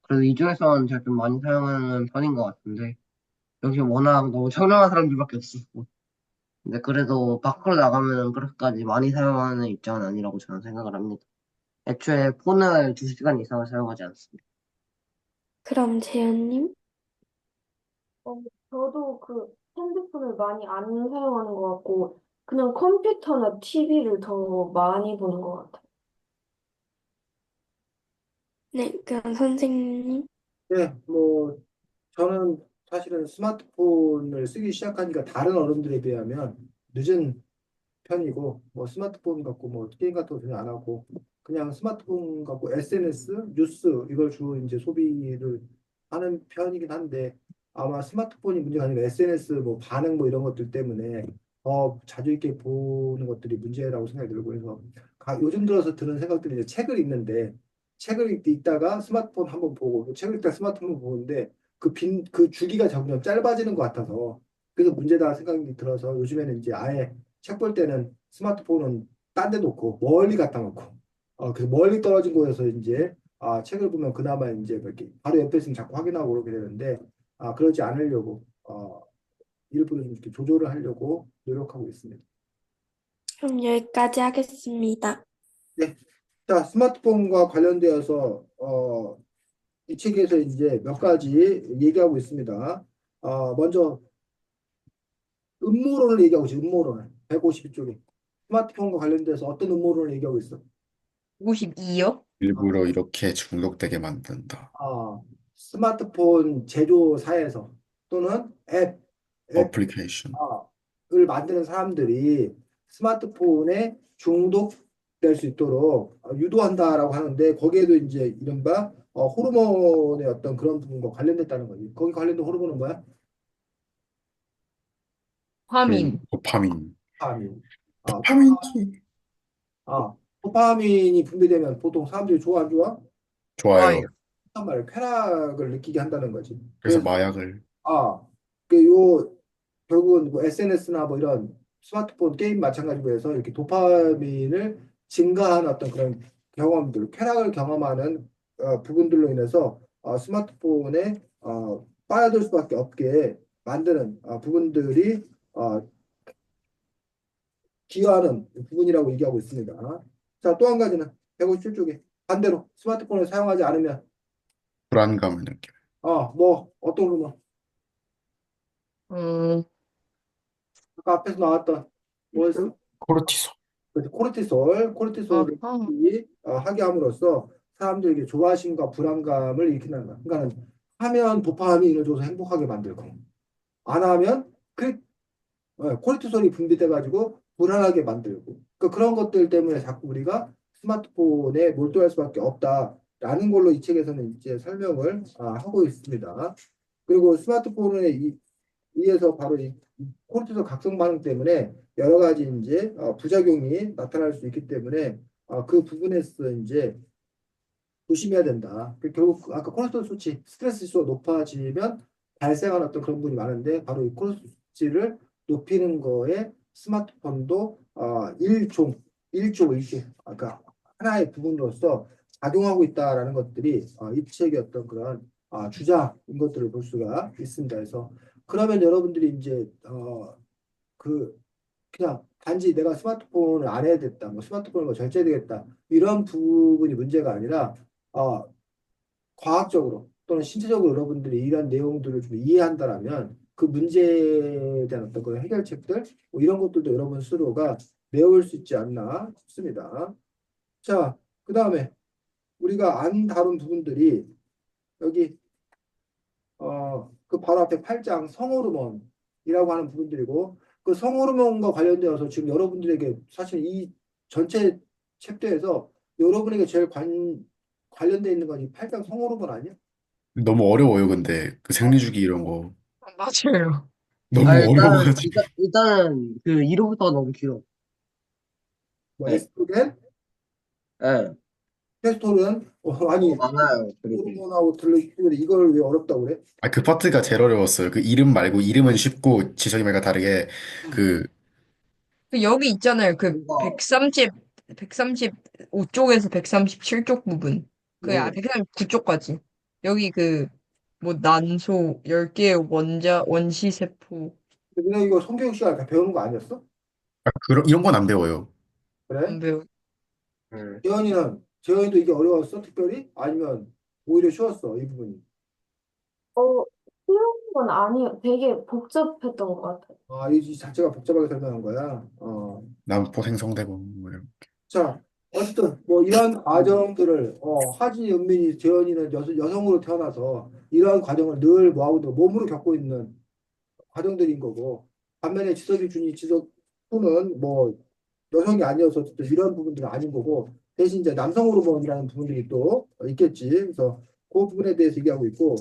그래도 이 중에서는 제가 좀 많이 사용하는 편인 것 같은데, 여기 워낙 너무 청량한 사람들밖에 없었고, 근데 그래도 밖으로 나가면 그렇게까지 많이 사용하는 입장은 아니라고 저는 생각을 합니다. 애초에 폰을 2시간 이상을 사용하지 않습니다. 그럼 재현님, 어, 저도 핸드폰을 많이 안 사용하는 것 같고, 그냥 컴퓨터나 TV를 더 많이 보는 것 같아요. 네, 그럼 선생님, 네, 뭐 저는 사실은 스마트폰을 쓰기 시작하니까 다른 어른들에 비하면 늦은 편이고 뭐 스마트폰 갖고 뭐 게임 같은 거 전혀 안 하고 그냥 스마트폰 갖고 SNS, 뉴스 이걸 주로 이제 소비를 하는 편이긴 한데 아마 스마트폰이 문제가 아니라 SNS 뭐 반응 뭐 이런 것들 때문에 자주 있게 보는 것들이 문제라고 생각이 들고 해서 요즘 들어서 드는 생각들이 이제 책을 읽는데 책을 읽다가 스마트폰 한번 보고 책을 읽다가 스마트폰 보는데 그 주기가 점점 짧아지는 것 같아서 그래서 문제다 생각이 들어서 요즘에는 이제 아예 책 볼 때는 스마트폰은 딴 데 놓고 멀리 갖다 놓고 그래서 멀리 떨어진 곳에서 이제 책을 보면 그나마 이제 뭐 이렇게 바로 옆에 있으면 자꾸 확인하고 그러게 되는데 그러지 않으려고 일부러 좀 이렇게 조절을 하려고 노력하고 있습니다. 그럼 여기까지 하겠습니다. 네. 자, 스마트폰과 관련되어서 이 책에서 이제 몇 가지 얘기하고 있습니다. 먼저 음모론을 얘기하고 있어요. 음모론을 152쪽에 스마트폰과 관련돼서 어떤 음모론을 얘기하고 있어? 52요? 일부러 이렇게 중독되게 만든다. 어, 스마트폰 제조사에서 또는 어플리케이션. 을 만드는 사람들이 스마트폰에 중독될 수 있도록 유도한다라고 하는데 거기에도 이제 이른바 호르몬의 어떤 그런 부분과 관련됐다는 거지. 거기 관련된 호르몬은 뭐야? 화민. 도파민. 도파민. 도파민키. 도파민이 분비되면 보통 사람들이 좋아 안 좋아? 좋아요. 좋아요. 한 말 쾌락을 느끼게 한다는 거지. 그래서 그래서 마약을. 아, 요 결국은 뭐 SNS나 뭐 이런 스마트폰 게임 마찬가지로 해서 이렇게 도파민을 증가한 어떤 그런 경험들, 쾌락을 경험하는 부분들로 인해서 스마트폰에 빠져들 수밖에 없게 만드는 부분들이 어, 기여하는 부분이라고 얘기하고 있습니다. 자, 또 한 가지는 157쪽에 반대로 스마트폰을 사용하지 않으면 불안감을 느껴요. 뭐 어떤 거 음, 아까 앞에서 나왔던 뭐였어? 코르티솔. 그래서 코르티솔이 아하. 하게 함으로써 사람들에게 조바심과 불안감을 일으킨다는 거야. 그러니까 하면 도파민을 줘서 행복하게 만들고 안 하면 코르티솔이 분비돼가지고 불안하게 만들고 그런 것들 때문에 자꾸 우리가 스마트폰에 몰두할 수밖에 없다라는 걸로 이 책에서는 이제 설명을 하고 있습니다. 그리고 스마트폰에 의해서 바로 이 코르티솔 각성 반응 때문에 여러 가지 이제 부작용이 나타날 수 있기 때문에 그 부분에서 이제 조심해야 된다. 결국 아까 코르티솔 수치, 스트레스 지수가 높아지면 발생하는 어떤 그런 부분이 많은데 바로 이 코르티솔 수치를 높이는 거에 스마트폰도 일조, 아까 하나의 부분으로서 작용하고 있다라는 것들이 이 책의 어떤 그런 주장인 것들을 볼 수가 있습니다. 그래서 그러면 여러분들이 이제 그 그냥 단지 내가 스마트폰을 안 해야 됐다, 뭐 스마트폰을 뭐 절제해야 되겠다 이런 부분이 문제가 아니라 어, 과학적으로 또는 신체적으로 여러분들이 이런 내용들을 좀 이해한다라면 그 문제에 대한 어떤 그런 해결책들 뭐 이런 것들도 여러분 스스로가 내올 수 있지 않나 싶습니다. 자, 그 다음에 우리가 안 다룬 부분들이 여기 그 바로 앞에 8장 성호르몬이라고 하는 부분들이고 그 성호르몬과 관련되어서 지금 여러분들에게 사실 이 전체 챕터에서 여러분에게 제일 관련돼 있는 건 이 8장 성호르몬 아니야? 너무 어려워요, 근데. 그 생리주기 이런 거. 맞아요. 너무 어려워가지고. 일단은 그 1호부터 너무 길어. 뭐 네. 에스트로겐, 예. 테스토스테론 아니 많아요. 그리고. 호르몬하고 들르기를 이걸 왜 어렵다고 그래? 아, 그 파트가 제일 어려웠어요. 그 이름 말고, 이름은 쉽고, 지석이 말과 다르게, 그, 그 여기 있잖아요. 그 이거, 135쪽에서 137쪽 부분. 그 이거, 139쪽까지. 여기 그 뭐 난소 10개의 원시세포 그냥 이거 성경 시간 다 배우는 거 아니었어? 이런 건 안 배워요. 그래? 안 배우. 예. 재현이도 이게 어려웠어 특별히? 아니면 오히려 쉬웠어 이 부분이? 쉬운 건 아니에요. 되게 복잡했던 것 같아요. 이 자체가 복잡하게 설명한 거야. 남포 생성되고, 뭐 이런. 자, 어쨌든 뭐 이런 과정들을 하진이, 은민이, 재현이는 여성으로 태어나서 이러한 과정을 늘 뭐하고 몸으로 겪고 있는 과정들인 거고 반면에 지석이 준이 지석 후는 뭐 여성이 아니어서 어쨌든 이런 부분들은 아닌 거고 대신 이제 남성 호르몬이라는 부분들이 또 있겠지. 그래서 그 부분에 대해서 얘기하고 있고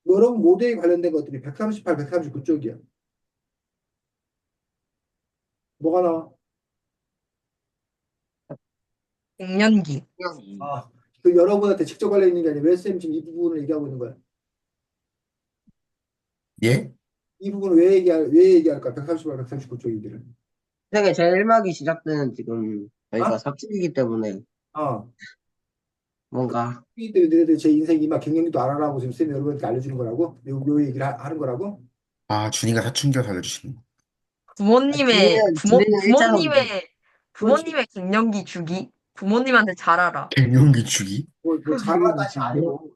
여러분 모두에 관련된 것들이 138, 139쪽이야. 뭐가 나와? 갱년기. 아, 그 여러분한테 직접 관련 있는 게 아니라 웰쌤 지금 이 부분을 얘기하고 있는 거야. 예? 이 부분을 왜 얘기할까? 138, 139쪽 얘기를. 세계 제1막이 시작되는 지금 저희가 아? 삽질이기 때문에 어. 뭔가 이 때문에 너희들 제 인생 이막 갱년기도 알아라고 지금 쌤이 여러분한테 알려주는 거라고? 요 얘기를 하는 거라고? 아, 준이가 사춘기가 알려주시는 거. 준비는 1차적이죠. 그렇지. 부모님의 갱년기 주기. 부모님한테 잘 알아. 갱년기 주기? 뭐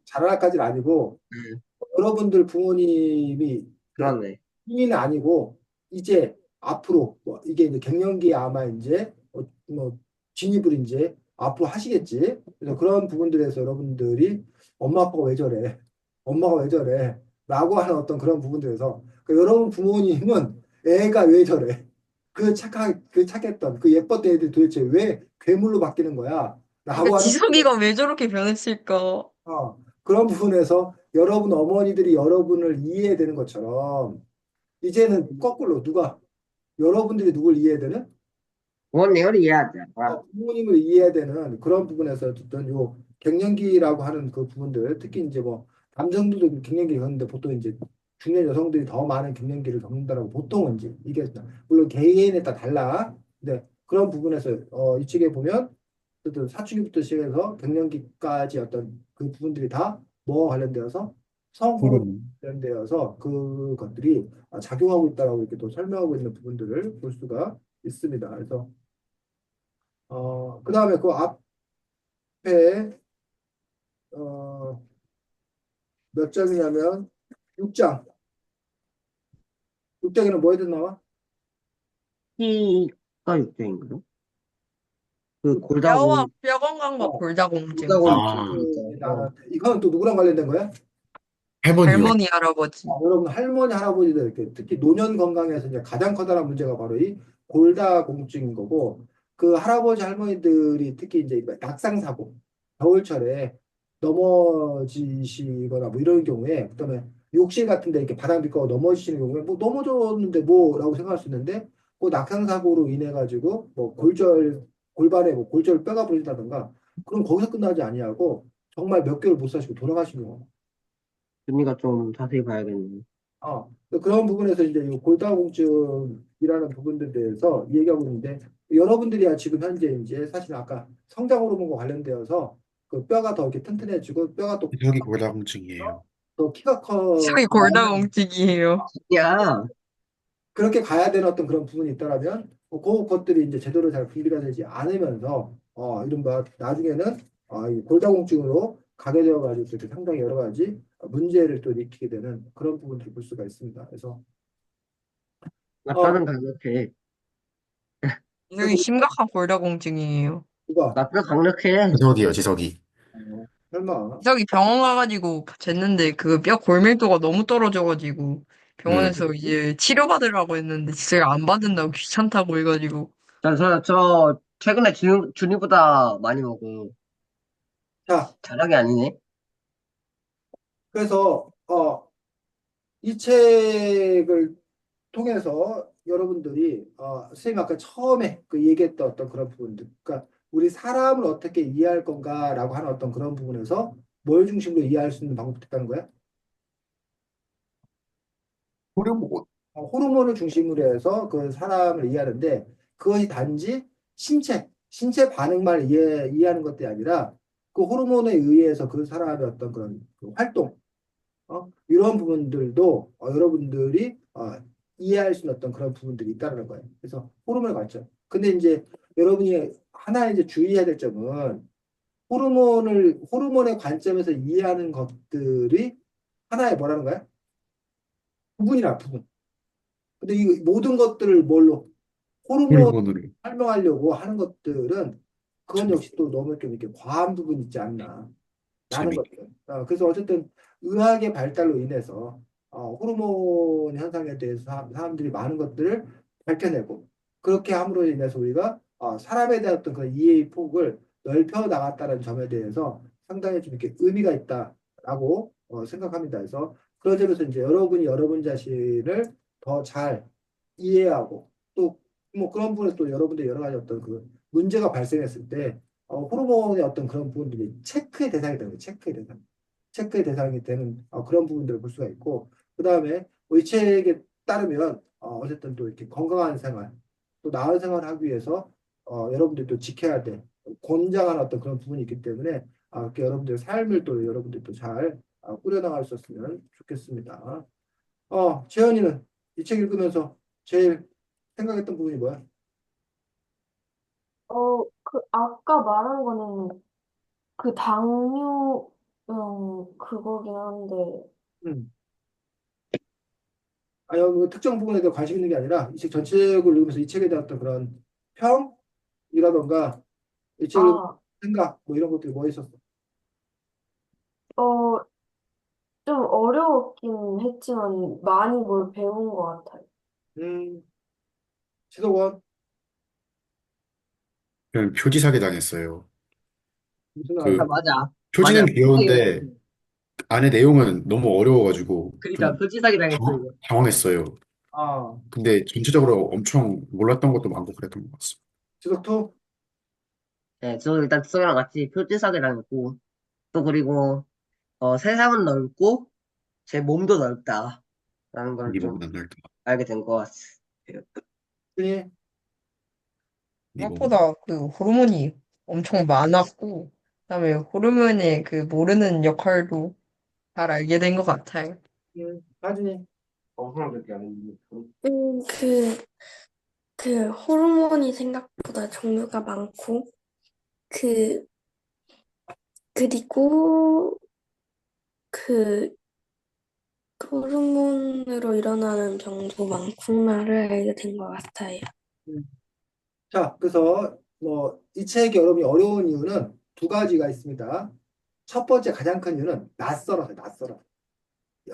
자라까지는 아니고 네, 여러분들 부모님이 그러네. 힘은 아니고 이제 앞으로 뭐 이게 이제 갱년기에 아마 이제 뭐 진입을 이제 앞으로 하시겠지. 그래서 그런 부분들에서 여러분들이 엄마 아빠가 왜 저래? 엄마가 왜 저래? 라고 하는 어떤 그런 부분들에서 여러분 부모님은 애가 왜 저래? 그 착했던 그 예뻤던 애들이 도대체 왜 괴물로 바뀌는 거야? 그러니까 라고 하는 지석이가 왜 저렇게 변했을까? 그런 부분에서 여러분 어머니들이 여러분을 이해해야 되는 것처럼 이제는 거꾸로 여러분들이 누굴 이해해야 되는? 부모님을 이해하자. 부모님을 이해해야 되는 그런 부분에서 어떤 요 갱년기라고 하는 그 부분들 특히 이제 뭐 남성들도 갱년기 겪는데 보통 이제 중년 여성들이 더 많은 갱년기를 겪는다라고 보통은 이제 이게 물론 개인에 따라 달라. 근데 그런 부분에서 이 책에 보면 어떤 사춘기부터 시작해서 갱년기까지 어떤 그 부분들이 다 뭐와 관련되어서 성호르몬 호르몬. 관련되어서 그것들이 작용하고 있다라고 이렇게 또 설명하고 있는 부분들을 볼 수가 있습니다. 그래서 그 다음에 그 앞에 어, 몇 장이냐면 6장. 6장에는 뭐에 대해 나와? T가 6대인가요? 그 뼈와 골다공, 뼈 건강과 어, 골다공증. 골다공증 아, 있죠. 이건 또 누구랑 관련된 거야? 할머니요. 할머니, 할아버지. 여러분 할머니 할아버지들 이렇게 특히 노년 건강에서 이제 가장 커다란 문제가 바로 이 골다공증인 거고 그 할아버지 할머니들이 특히 이제 낙상 사고 겨울철에 넘어지시거나 뭐 이런 경우에 그다음에 욕실 같은데 이렇게 바닥 빗고 넘어지시는 경우에 뭐 넘어졌는데 뭐라고 생각할 수 있는데 그 낙상 사고로 인해 가지고 뭐 골반에 뭐 골절 뼈가 부러진다든가 그럼 거기서 끝나지 아니하고 정말 몇 개월 못 사시고 돌아가시는 경우. 준이가 좀 자세히 봐야겠네. 그런 부분에서 이제 이 골다공증이라는 부분들에 대해서 얘기하고 있는데 여러분들이야 지금 현재 이제 사실 아까 성장 호르몬과 관련되어서 그 뼈가 더 이렇게 튼튼해지고 뼈가 또 여기 골다공증이에요. 더 키가 커 저기 골다공증이에요. 야, 그렇게 가야 되는 어떤 그런 부분이 있다라면 그것들이 이제 제대로 잘 분비가 되지 않으면서 이른바 나중에는 이 골다공증으로 가게 되어 가지고 이렇게 상당히 여러 가지 문제를 또 일으키게 되는 그런 부분들을 볼 수가 있습니다. 그래서 어 나뼈는 강력해. 굉장히 심각한 골다공증이에요. 누가 나뼈 강력해. 지석이요, 지석이. 설마 저기 병원 가가지고 쟀는데 그 뼈 골밀도가 너무 떨어져가지고 네. 병원에서 이제 치료받으라고 했는데 제가 안 받는다고 귀찮다고 해가지고 저 최근에 준이보다 많이 먹어. 자 자랑이 아니네. 그래서 이 책을 통해서 여러분들이 선생님 아까 처음에 그 얘기했던 어떤 그런 부분들, 그러니까 우리 사람을 어떻게 이해할 건가라고 하는 어떤 그런 부분에서 뭘 중심으로 이해할 수 있는 방법이 있다는 거야? 호르몬. 호르몬을 중심으로 해서 그 사람을 이해하는데 그것이 단지 신체 반응만 이해하는 것이 아니라 그 호르몬에 의해서 그 사람의 어떤 그런 그 활동 이런 부분들도 여러분들이 이해할 수 있는 어떤 그런 부분들이 있다는 거예요. 그래서 호르몬을 봤죠. 근데 이제 여러분이 하나 이제 주의해야 될 점은 호르몬의 관점에서 이해하는 것들이 하나의 뭐라는 거야? 부분이라 부분. 근데 이 모든 것들을 뭘로 호르몬 호르몬으로. 설명하려고 하는 것들은 그건 역시 또 너무 좀 이렇게 과한 부분이 있지 않나. 라는 재밌. 것들. 그래서 어쨌든 의학의 발달로 인해서 호르몬 현상에 대해서 사람들이 많은 것들을 밝혀내고 그렇게 함으로 인해서 우리가 사람에 대한 어떤 그 이해의 폭을 넓혀 나갔다는 점에 대해서 상당히 좀 이렇게 의미가 있다라고 생각합니다. 그래서 그런 점에서 이제 여러분이 여러분 자신을 더 잘 이해하고 또 뭐 그런 부분에서 또 여러분들 여러 가지 어떤 그 문제가 발생했을 때 호르몬의 어떤 그런 부분들이 체크의 대상이 되는 거예요. 체크의 대상. 체크의 대상이 되는 그런 부분들을 볼 수가 있고, 그 다음에 이 책에 따르면 어쨌든 또 이렇게 건강한 생활, 또 나은 생활을 하기 위해서 여러분들이 또 지켜야 돼. 권장한 어떤 그런 부분이 있기 때문에 이렇게 여러분들의 삶을 또 여러분들이 또잘 꾸려나갈 수 있으면 좋겠습니다. 재현이는 이 책 읽으면서 제일 생각했던 부분이 뭐야? 그 아까 말한 거는 그 당뇨 그거긴 한데 음. 뭐 특정 부분에 대해 관심 있는 게 아니라 이 책 전체를 읽으면서 이 책에 대한 어떤 그런 평이라던가 이 책을 읽으면서 아, 생각 뭐 이런 것들이 뭐 있었어? 어, 좀 어려웠긴 했지만 많이 뭘 배운 것 같아요. 음, 지석원 저는 표지 사기 당했어요. 무슨 그 아, 말이야? 맞아. 표지는 맞아. 귀여운데 안에 내용은 너무 어려워가지고 그러니까 좀 표지사기 당했어, 이거. 당황했어요. 아, 근데 전체적으로 엄청 몰랐던 것도 많고 그랬던 것 같습니다. 지석투? 네, 저 일단 저랑 같이 표지사기 당했고, 또 그리고, 세상은 넓고, 제 몸도 넓다. 라는 걸 네 좀 몸은 안 넓다. 알게 된 것 같아요. 네. 네 몸은. 생각보다 그 호르몬이 엄청 많았고 그다음에 호르몬의 그 모르는 역할도 잘 알게 된 것 같아요. 하진이 엄청 그렇게 알고 음, 그 호르몬이 생각보다 종류가 많고, 그, 그리고 그 호르몬으로 일어나는 병도 많구나를 알게 된 것 같아요. 자, 그래서 이 책이 여러분이 어려운 이유는 두 가지가 있습니다. 첫 번째 가장 큰 이유는 낯설어.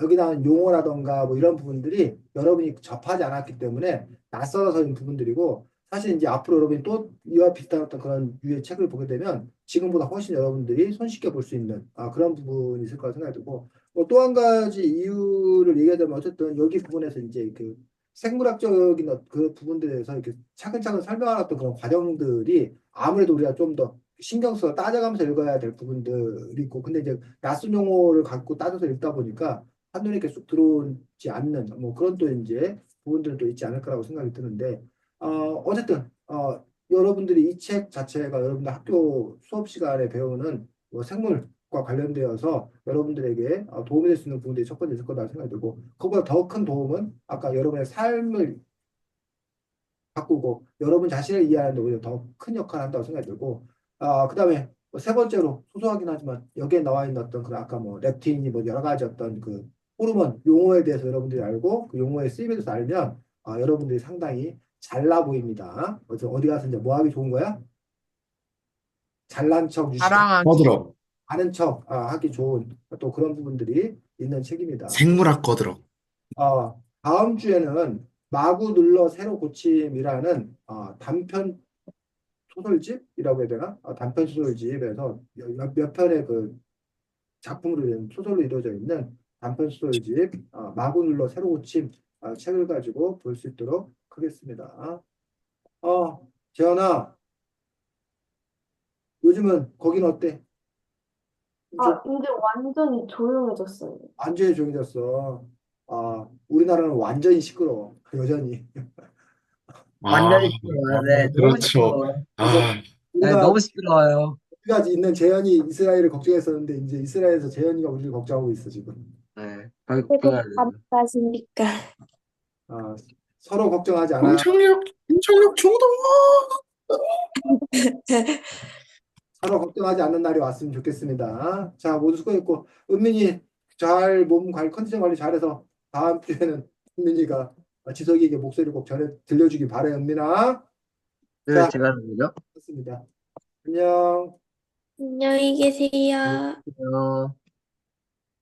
여기 나온 용어라던가 뭐 이런 부분들이 여러분이 접하지 않았기 때문에 낯설어서인 부분들이고, 사실 이제 앞으로 여러분이 또 이와 비슷한 어떤 그런 유의 책을 보게 되면 지금보다 훨씬 여러분들이 손쉽게 볼 수 있는 그런 부분이 있을 거라 생각이 들고, 또 한 가지 이유를 얘기하자면 어쨌든 여기 부분에서 이제 그 생물학적인 그 부분들에 대해서 이렇게 차근차근 설명하는 어떤 그런 과정들이 아무래도 우리가 좀 더 신경 써서 따져가면서 읽어야 될 부분들이 있고, 근데 이제 낯선 용어를 갖고 따져서 읽다 보니까 한눈에 이렇게 쑥 들어오지 않는 뭐 그런 또 이제 부분들도 있지 않을 거라고 생각이 드는데, 어쨌든 여러분들이 이 책 자체가 여러분들 학교 수업 시간에 배우는 뭐 생물과 관련되어서 여러분들에게 도움이 될 수 있는 부분들이 첫 번째 있을 거다 생각이 들고, 그보다 더 큰 도움은 아까 여러분의 삶을 바꾸고 여러분 자신을 이해하는 데 오히려 더 큰 역할을 한다고 생각이 들고, 그다음에 세 번째로 소소하긴 하지만 여기에 나와 있는 어떤 그 아까 뭐 렙틴이 뭐 여러 가지 어떤 그 호르몬 용어에 대해서 여러분들이 알고 그 용어의 쓰임에 대해서 알면 여러분들이 상당히 잘나 보입니다. 어디 가서 이제 뭐 하기 좋은 거야? 잘난 척, 유식한 자랑하기. 꺼들어. 아는 척 하기 좋은 또 그런 부분들이 있는 책입니다. 생물학 꺼들어. 다음 주에는 마구 눌러 새로 고침이라는 단편 소설집이라고 해야 되나? 단편 소설집에서 몇 편의 그 작품으로 된 소설로 이루어져 있는 단편 소설집 마구 눌러 새로 고침 책을 가지고 볼 수 있도록 하겠습니다. 재현아, 요즘은 거긴 어때? 좀 이제 완전히 조용해졌어요. 완전히 조용해졌어. 우리나라는 완전히 시끄러워. 여전히. 아, 완전히 시끄러워요. 네, 너무 그렇죠. 시끄러워요. 그래서 아, 네, 우리가 너무 시끄러워요. 까지 있는 재현이 이스라엘을 걱정했었는데 이제 이스라엘에서 재현이가 우리를 걱정하고 있어 지금. 네, 저희 그리고 걱정해야 돼요. 밤낮이니까. 아, 서로 걱정하지 않아. 공청력 중독! 서로 걱정하지 않는 날이 왔으면 좋겠습니다. 자, 모두 수고했고, 은민이 잘 몸 관리, 컨디션 관리 잘해서 다음 주에는 은민이가 지석이에게 목소리를 꼭 전해 들려주기 바래, 은민아. 네, 자, 제가 하는거죠? 좋습니다. 안녕. 안녕히 계세요. 안녕.